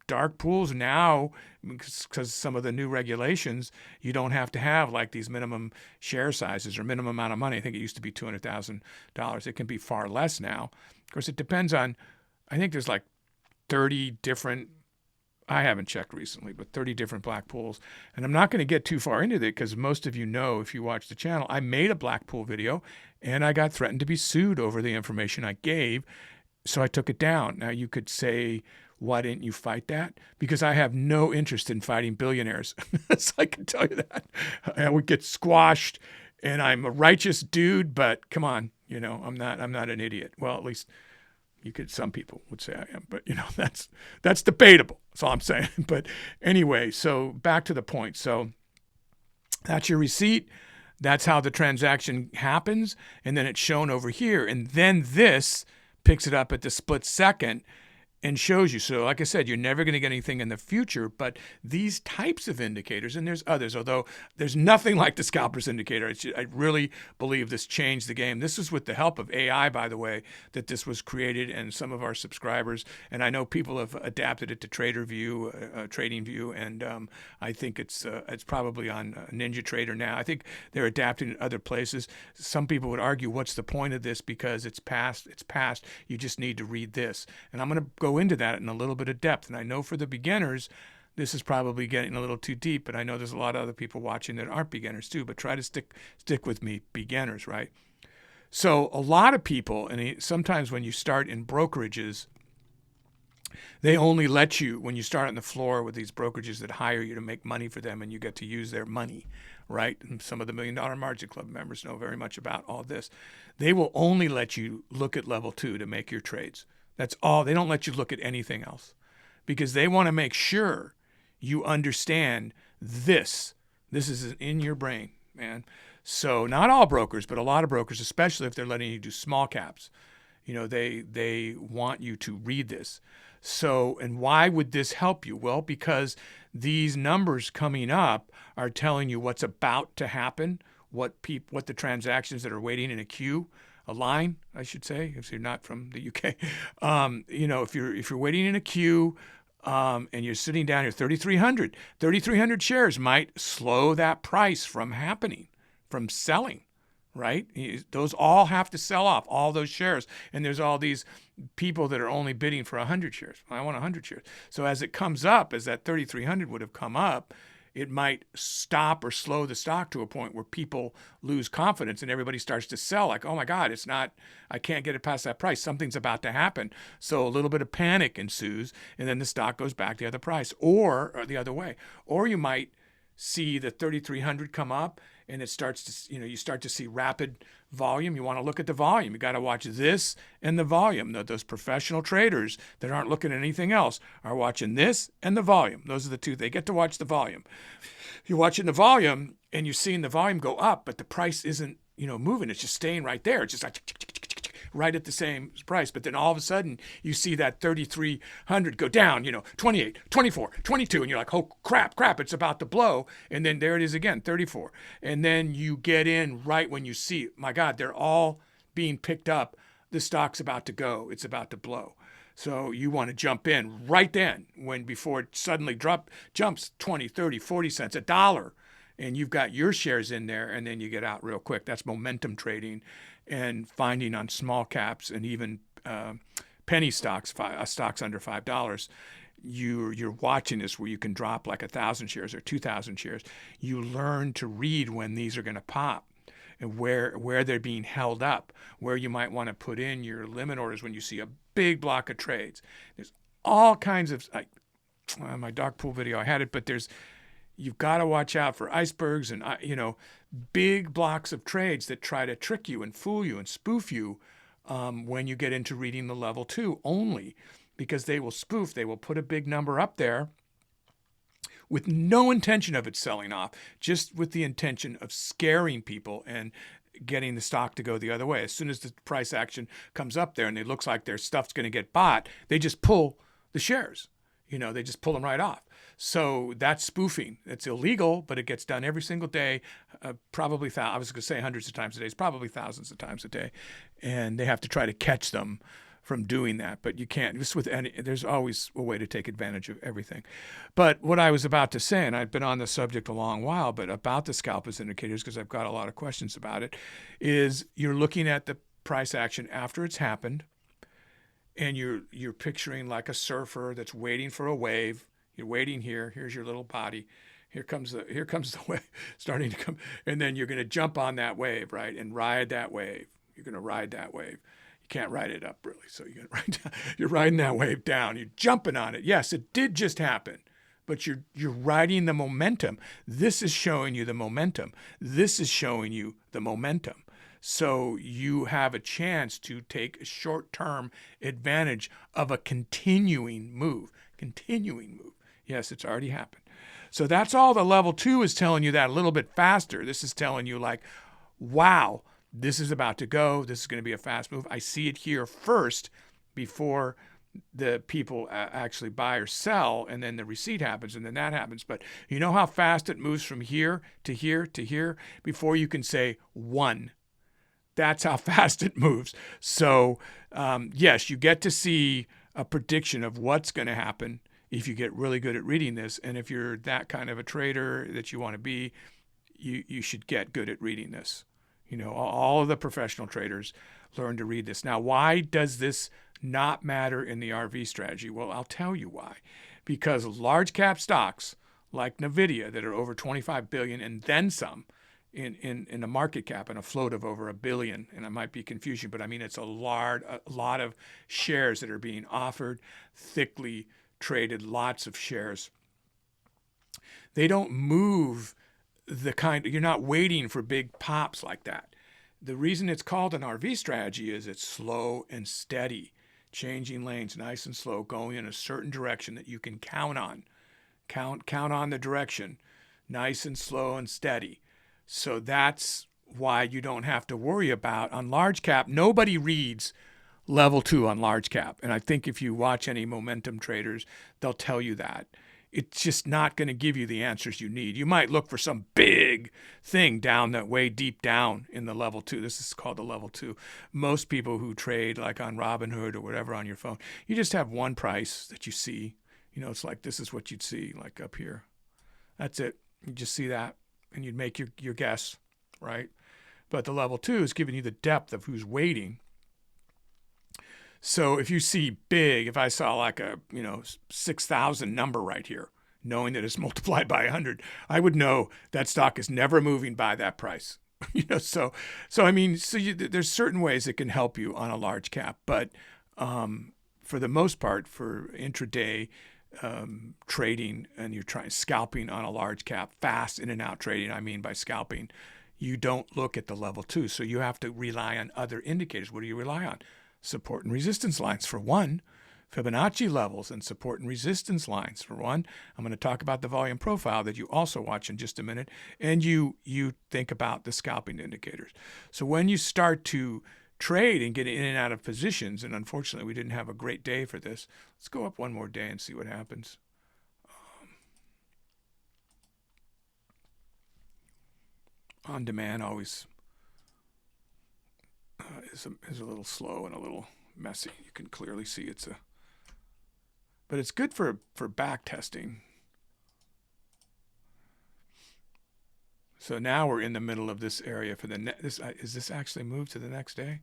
dark pools now, because some of the new regulations, you don't have to have like these minimum share sizes or minimum amount of money. I think it used to be $200,000. It can be far less now. Of course, it depends on, I think there's like 30 different, I haven't checked recently, but 30 different black pools. And I'm not going to get too far into it because most of you know, if you watch the channel, I made a black pool video and I got threatened to be sued over the information I gave. So I took it down. Now you could say, why didn't you fight that? Because I have no interest in fighting billionaires. So I can tell you that. I would get squashed, and I'm a righteous dude, but come on, I'm not an idiot. Well, at least some people would say I am, but that's debatable. That's all I'm saying. But anyway, so back to the point. So that's your receipt. That's how the transaction happens. And then it's shown over here. And then this picks it up at the split second and shows you. So like I said, you're never going to get anything in the future, but these types of indicators, and there's others, although there's nothing like the scalper's indicator. I really believe this changed the game. This is with the help of AI, by the way, that this was created, and some of our subscribers, and I know people have adapted it to TradingView, and I think it's probably on NinjaTrader now. I think they're adapting it other places. Some people would argue, what's the point of this? Because it's past. You just need to read this. And I'm going to go into that in a little bit of depth. And I know for the beginners, this is probably getting a little too deep, but I know there's a lot of other people watching that aren't beginners too, but try to stick with me, beginners, right? So a lot of people, and sometimes when you start in brokerages, they only let you, when you start on the floor with these brokerages that hire you to make money for them, and you get to use their money, right? And some of the $1 Million Margin Club members know very much about all this. They will only let you look at level 2 to make your trades. That's all. They don't let you look at anything else because they want to make sure you understand this. This is in your brain, man. So not all brokers, but a lot of brokers, especially if they're letting you do small caps, they want you to read this. So, and why would this help you? Well, because these numbers coming up are telling you what's about to happen, what the transactions that are waiting in a line, I should say, if you're not from the UK. If you're waiting in a queue and you're sitting down here, 3,300 shares might slow that price from happening, from selling, right? Those all have to sell off, all those shares. And there's all these people that are only bidding for 100 shares. I want 100 shares. So as it comes up, as that 3,300 would have come up, it might stop or slow the stock to a point where people lose confidence and everybody starts to sell like, oh my God, I can't get it past that price. Something's about to happen. So a little bit of panic ensues and then the stock goes back the other price or the other way. Or you might see the 3,300 come up and it starts to, you start to see rapid volume. You want to look at the volume. You got to watch this and the volume. Those professional traders that aren't looking at anything else are watching this and the volume. Those are the two. They get to watch the volume. You're watching the volume and you're seeing the volume go up, but the price isn't, moving. It's just staying right there. It's just like right at the same price. But then all of a sudden you see that 3,300 go down, 28, 24, 22. And you're like, oh, crap, it's about to blow. And then there it is again, 34. And then you get in right when you see, my God, they're all being picked up. The stock's about to go. It's about to blow. So you want to jump in right then before it suddenly jumps 20, 30, 40 cents, $1, and you've got your shares in there, and then you get out real quick. That's momentum trading and finding on small caps and even penny stocks, stocks under $5. You're watching this where you can drop like 1,000 shares or 2,000 shares. You learn to read when these are going to pop and where they're being held up, where you might want to put in your limit orders when you see a big block of trades. There's all kinds of, my dark pool video, I had it, but you've got to watch out for icebergs and, big blocks of trades that try to trick you and fool you and spoof you when you get into reading the level 2 only, because they will spoof. They will put a big number up there with no intention of it selling off, just with the intention of scaring people and getting the stock to go the other way. As soon as the price action comes up there and it looks like their stuff's going to get bought, they just pull the shares. They just pull them right off. So that's spoofing. It's illegal, but it gets done every single day, probably I was going to say hundreds of times a day. It's probably thousands of times a day. And they have to try to catch them from doing that, but you can't. Just there's always a way to take advantage of everything. But what I was about to say, and I've been on this subject a long while, but about the scalp as indicators, because I've got a lot of questions about it, is you're looking at the price action after it's happened, and you're picturing like a surfer that's waiting for a wave. You're waiting here. Here's your little body. Here comes the wave starting to come, and then you're going to jump on that wave, right, and ride that wave. You're going to ride that wave. You can't ride it up, really. So you're riding that wave down. You're jumping on it. Yes, it did just happen, but you're riding the momentum. This is showing you the momentum. This is showing you the momentum. So you have a chance to take a short-term advantage of a continuing move. Yes, it's already happened. So that's all the level 2 is telling you, that a little bit faster. This is telling you like, wow, this is about to go. This is going to be a fast move. I see it here first before the people actually buy or sell, and then the receipt happens, and then that happens. But you know how fast it moves from here to here to here before you can say 1. That's how fast it moves. So yes, you get to see a prediction of what's going to happen if you get really good at reading this. And if you're that kind of a trader that you want to be, you should get good at reading this. All of the professional traders learn to read this. Now, why does this not matter in the RV strategy? Well, I'll tell you why. Because large cap stocks like NVIDIA that are over 25 billion and then some in a market cap and a float of over $1 billion, and it might be confusion, but I mean it's a lot of shares that are being offered, thickly traded, lots of shares. They don't move you're not waiting for big pops like that. The reason it's called an RV strategy is it's slow and steady, changing lanes nice and slow, going in a certain direction that you can count on. Count on the direction, nice and slow and steady. So that's why you don't have to worry about, on large cap, nobody reads level 2 on large cap. And I think if you watch any momentum traders, they'll tell you that. It's just not going to give you the answers you need. You might look for some big thing down that way deep down in the level 2. This is called the level 2. Most people who trade like on Robinhood or whatever on your phone, you just have one price that you see. It's like this is what you'd see like up here. That's it. You just see that and you'd make your guess, right? But the level 2 is giving you the depth of who's waiting. So if you see big, if I saw like a 6,000 number right here, knowing that it's multiplied by 100, I would know that stock is never moving by that price. So there's certain ways it can help you on a large cap, but for the most part, for intraday trading, and you're trying scalping on a large cap, fast in and out trading, I mean by scalping, you don't look at the level 2. So you have to rely on other indicators. What do you rely on? Support and resistance lines for one, Fibonacci levels and support and resistance lines for one. I'm going to talk about the volume profile that you also watch in just a minute, and you think about the scalping indicators. So when you start to trade and get in and out of positions, and unfortunately we didn't have a great day for this. Let's go up one more day and see what happens. On demand always is a little slow and a little messy. You can clearly see it's a but it's good for back testing. So now we're in the middle of this area for the is this actually moved to the next day?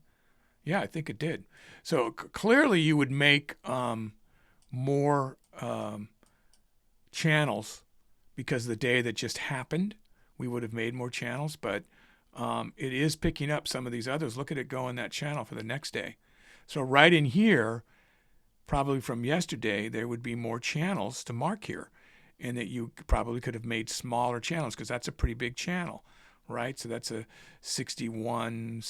Yeah, I think it did. So clearly you would make more channels because the day that just happened, we would have made more channels, but it is picking up some of these others. Look at it go in that channel for the next day. So right in here, probably from yesterday, there would be more channels to mark here, and that you probably could have made smaller channels because that's a pretty big channel, right? So that's a 77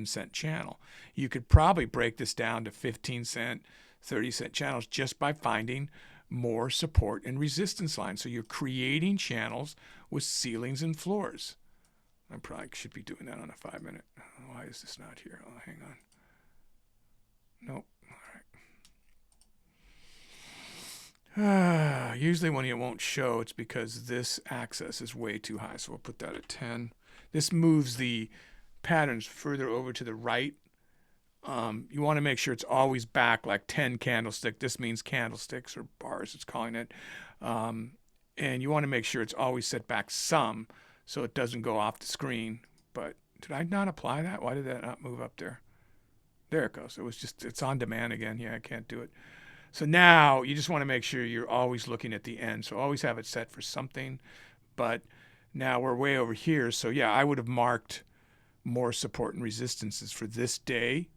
cent channel. You could probably break this down to 15 cent, 30 cent channels just by finding more support and resistance lines. So you're creating channels with ceilings and floors. I probably should be doing that on a 5-minute. Why is this not here? Oh, hang on. Nope. All right. Usually when it won't show, it's because this axis is way too high. So we'll put that at 10. This moves the patterns further over to the right. You want to make sure it's always back like 10 candlestick. This means candlesticks or bars, it's calling it. And you want to make sure it's always set back some so it doesn't go off the screen. But did I not apply that? Why did that not move up there? There it goes. It was just, it's on demand again. Yeah, I can't do it. So now you just want to make sure you're always looking at the end. So always have it set for something. But now we're way over here. So yeah, I would have marked more support and resistances for this day.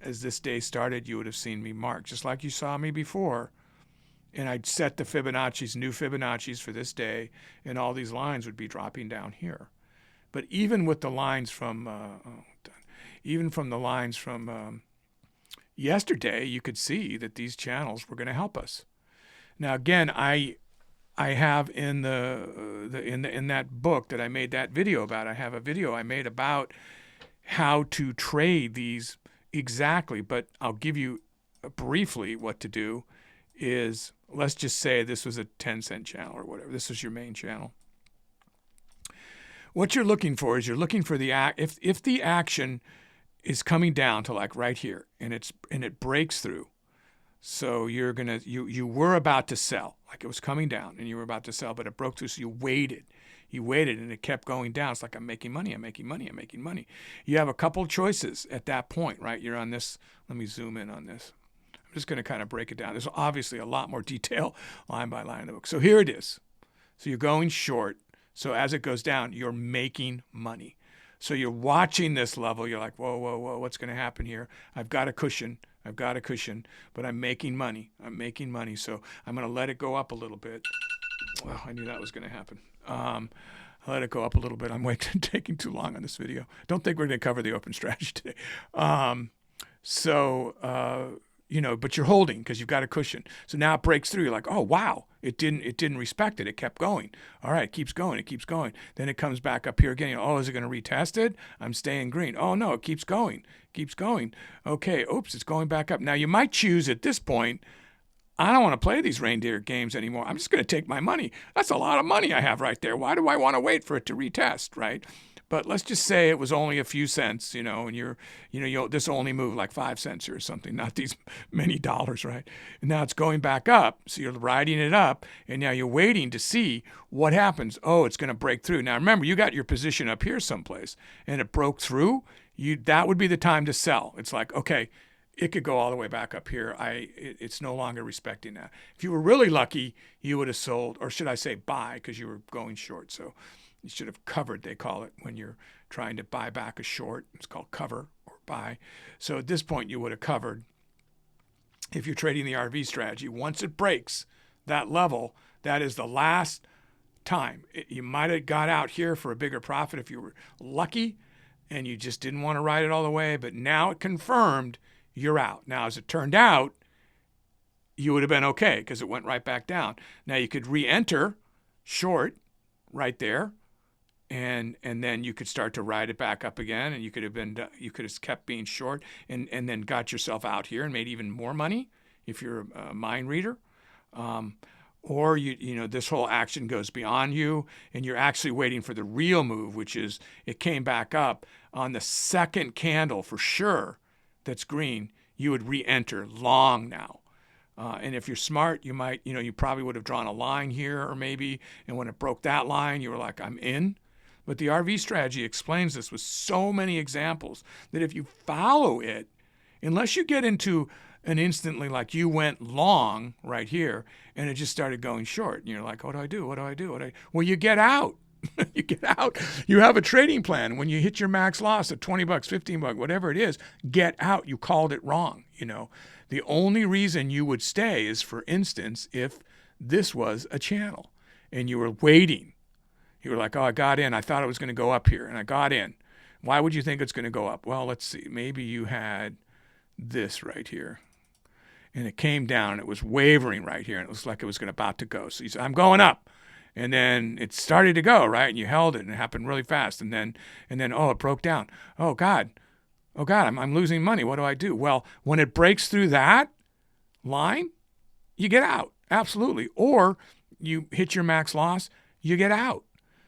As this day started, you would have seen me mark, just like you saw me before. And I'd set the Fibonacci's, new Fibonacci's for this day, and all these lines would be dropping down here. But even with the lines from, yesterday, you could see that these channels were going to help us. Now, again, I have in in that book that I made that video about. I have a video I made about how to trade these exactly, but I'll give you briefly what to do. Is let's just say this was a 10-cent channel or whatever. This is your main channel. What you're looking for is you're looking for the if the action is coming down to like right here and it breaks through. So you're gonna you were about to sell, like it was coming down and you were about to sell, but it broke through, so you waited and it kept going down. It's like I'm making money. You have a couple choices at that point, right? You're on this. Let me zoom in on this. I'm just going to kind of break it down. There's obviously a lot more detail line by line in the book. So here it is. So you're going short. So as it goes down, you're making money. So you're watching this level. You're like, whoa, whoa, whoa, what's going to happen here? I've got a cushion, but I'm making money. So I'm going to let it go up a little bit. Well, I knew that was going to happen. I'll let it go up a little bit. I'm taking too long on this video. Don't think we're going to cover the open strategy today. But you're holding because you've got a cushion. So now it breaks through. You're like, oh, wow, it didn't respect it. It kept going. All right, it keeps going. Then it comes back up here again. Oh, is it going to retest it? I'm staying green. Oh, no, it keeps going. Okay, oops, it's going back up. Now you might choose at this point, I don't want to play these reindeer games anymore. I'm just going to take my money. That's a lot of money I have right there. Why do I want to wait for it to retest, right? But let's just say it was only a few cents, and this only moved like 5 cents or something, not these many dollars, right? And now it's going back up, so you're riding it up, and now you're waiting to see what happens. Oh, it's going to break through. Now remember, you got your position up here someplace, and it broke through. That would be the time to sell. It's like, okay, it could go all the way back up here. It's no longer respecting that. If you were really lucky, you would have sold, or should I say buy, because you were going short. So you should have covered, they call it, when you're trying to buy back a short. It's called cover or buy. So at this point, you would have covered. If you're trading the RV strategy, once it breaks that level, that is the last time. You might have got out here for a bigger profit if you were lucky and you just didn't want to ride it all the way, but now it confirmed you're out. Now, as it turned out, you would have been okay because it went right back down. Now, you could re-enter short right there, and then you could start to ride it back up again, and you could have kept being short and then got yourself out here and made even more money if you're a mind reader. Or this whole action goes beyond you, and you're actually waiting for the real move, which is it came back up on the second candle for sure. That's green. You would re-enter long now. And if you're smart, you might, you probably would have drawn a line here or maybe, and when it broke that line, you were like, I'm in. But the RV strategy explains this with so many examples that if you follow it, unless you get into an instantly like you went long right here and it just started going short and you're like, what do I do? What do I do? Well, you get out. You get out. You have a trading plan. When you hit your max loss at $20, $15, whatever it is, get out. You called it wrong. The only reason you would stay is, for instance, if this was a channel and you were waiting. You were like, oh, I got in. I thought it was going to go up here and I got in. Why would you think it's going to go up? Well, let's see. Maybe you had this right here and it came down and it was wavering right here and it was like it was about to go. So you said, I'm going up. And then it started to go, right? And you held it and it happened really fast. And then, oh, it broke down. Oh God, I'm losing money. What do I do? Well, when it breaks through that line, you get out. Absolutely. Or you hit your max loss, you get out.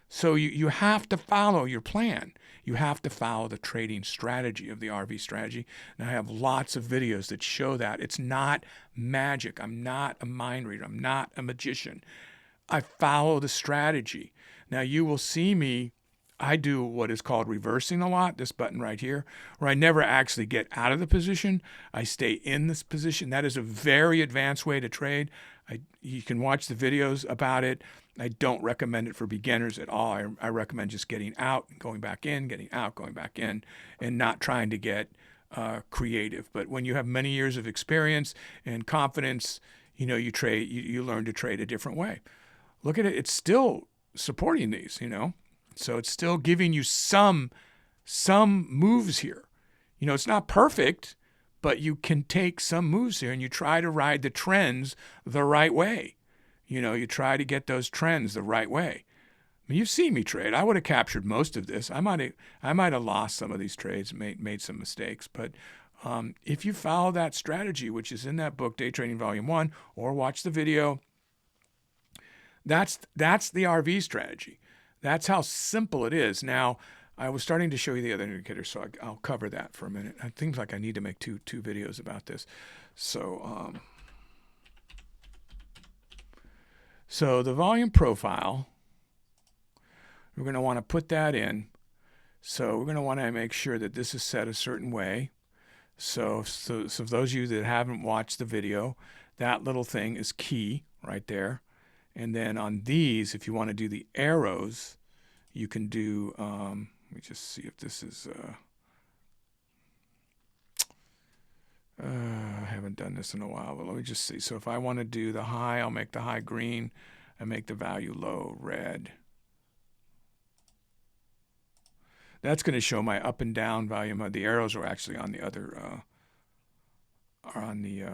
So you have to follow your plan. You have to follow the trading strategy of the RV strategy. And I have lots of videos that show that. It's not magic. I'm not a mind reader. I'm not a magician. I follow the strategy. Now you will see me, I do what is called reversing a lot, this button right here, where I never actually get out of the position. I stay in this position. That is a very advanced way to trade. You can watch the videos about it. I don't recommend it for beginners at all. I recommend just getting out and going back in, getting out, going back in, and not trying to get creative. But when you have many years of experience and confidence, you trade. You learn to trade a different way. Look at it. It's still supporting these, So it's still giving you some moves here. It's not perfect, but you can take some moves here and you try to ride the trends the right way. You try to get those trends the right way. I mean, you've seen me trade. I would have captured most of this. I might have lost some of these trades, made some mistakes. But if you follow that strategy, which is in that book, Day Trading Volume 1, or watch the video, that's the RV strategy. That's how simple it is. Now, I was starting to show you the other indicators, so I'll cover that for a minute. It seems like I need to make two videos about this. So, so the volume profile, we're going to want to put that in. So we're going to want to make sure that this is set a certain way. So those of you that haven't watched the video, that little thing is key right there. And then on these, if you want to do the arrows, you can do, let me just see if this is, I haven't done this in a while, but let me just see. So if I want to do the high, I'll make the high green and make the value low red. That's going to show my up and down volume. The arrows are actually on the other, let me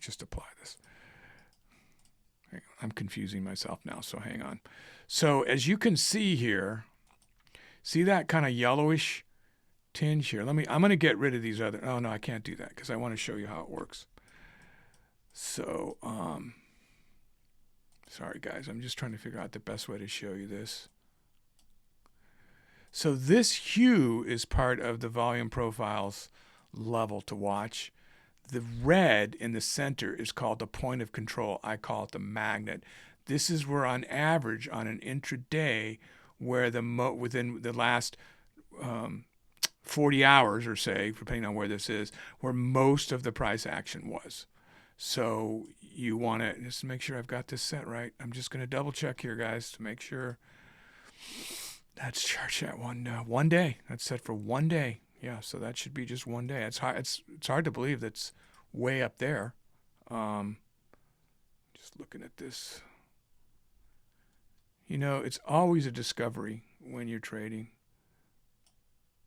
just apply this. I'm confusing myself now, so hang on. So as you can see here, see that kind of yellowish tinge here? I'm going to get rid of these other, oh no, I can't do that because I want to show you how it works. So, sorry guys, I'm just trying to figure out the best way to show you this. So this hue is part of the volume profiles level to watch. The red in the center is called the point of control. I call it the magnet. This is where on average on an intraday where within the last 40 hours or say, depending on where this is, where most of the price action was. So you want to just make sure I've got this set right. I'm just going to double check here, guys, to make sure. That's charged at one day. That's set for 1 day. Yeah, so that should be just 1 day. It's hard to believe that's way up there. Just looking at this. It's always a discovery when you're trading.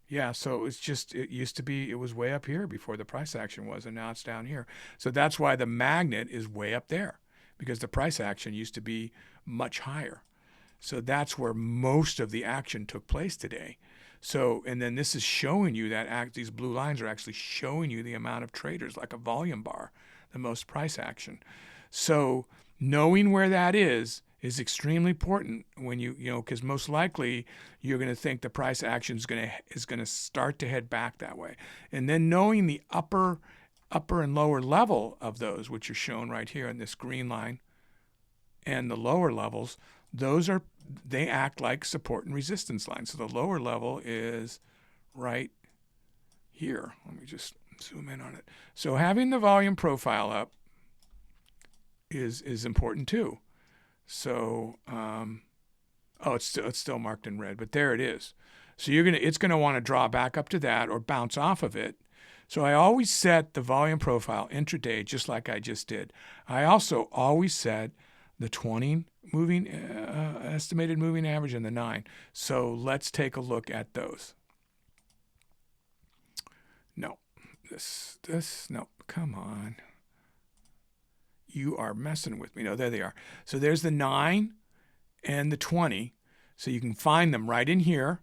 Yeah, so it used to be, it was way up here before the price action was, and now it's down here. So that's why the magnet is way up there, because the price action used to be much higher. So that's where most of the action took place today. So, and then this is showing you that these blue lines are actually showing you the amount of traders, like a volume bar, the most price action. So knowing where that is extrememely important when because most likely you're going to think the price action is going to start to head back that way. And then knowing the upper upper and lower level of those, which are shown right here in this green line, and the lower levels, they act like support and resistance lines. So the lower level is right here. Let me just zoom in on it. So having the volume profile up is important too. So it's still marked in red, but there it is. So it's gonna want to draw back up to that or bounce off of it. So I always set the volume profile intraday just like I just did. I also always set the 20 estimated moving average and the 9. So let's take a look at those. No, no, come on. You are messing with me. No, there they are. So there's the 9 and the 20. So you can find them right in here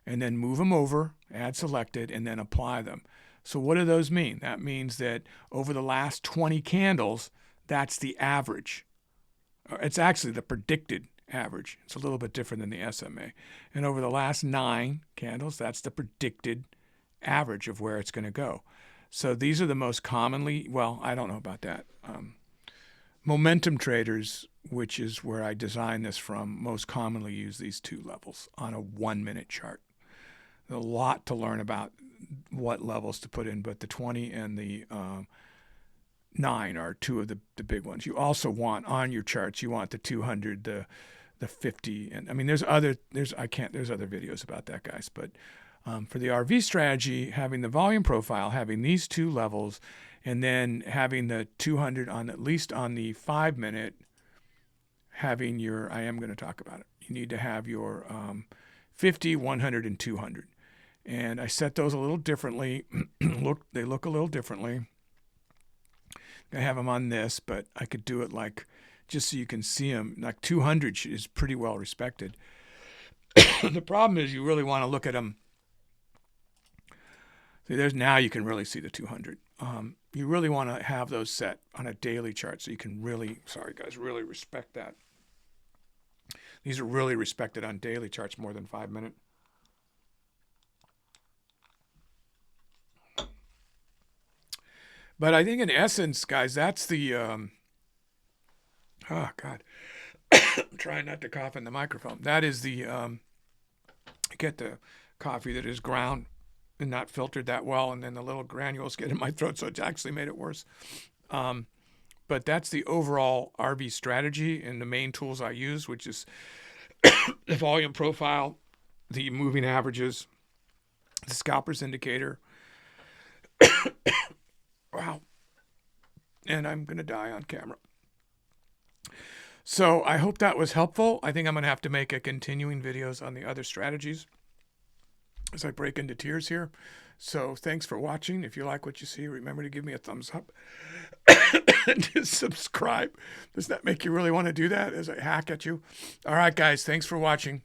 and then move them over, add selected, and then apply them. So what do those mean? That means that over the last 20 candles, that's the average. It's actually the predicted average. It's a little bit different than the SMA. And over the last 9 candles, that's the predicted average of where it's going to go. So these are the most commonly, well, I don't know about that. Momentum traders, which is where I designed this from, most commonly use these two levels on a 1-minute chart. There's a lot to learn about what levels to put in, but the 20 and the 9 are two of the big ones. You also want on your charts, you want the 200, the 50, and I mean there's other videos about that, guys. But for the RV strategy, having the volume profile, having these two levels, and then having the 200 on at least on the 5-minute, having your, I am going to talk about it. You need to have your 50, 100, and 200. And I set those a little differently. They look a little differently. I have them on this, but I could do it like, just so you can see them, like 200 is pretty well respected. The problem is you really want to look at them. See, now you can really see the 200. You really want to have those set on a daily chart so you can really, sorry guys, really respect that. These are really respected on daily charts more than 5-minute. But I think in essence, guys, that's the, oh God, I'm trying not to cough in the microphone. That is the, get the coffee that is ground and not filtered that well, and then the little granules get in my throat, so it's actually made it worse. But that's the overall RV strategy and the main tools I use, which is the volume profile, the moving averages, the scalpers indicator. Wow. And I'm going to die on camera. So I hope that was helpful. I think I'm going to have to make a continuing videos on the other strategies as I break into tears here. So thanks for watching. If you like what you see, remember to give me a thumbs up and to subscribe. Does that make you really want to do that as I hack at you? All right, guys, thanks for watching.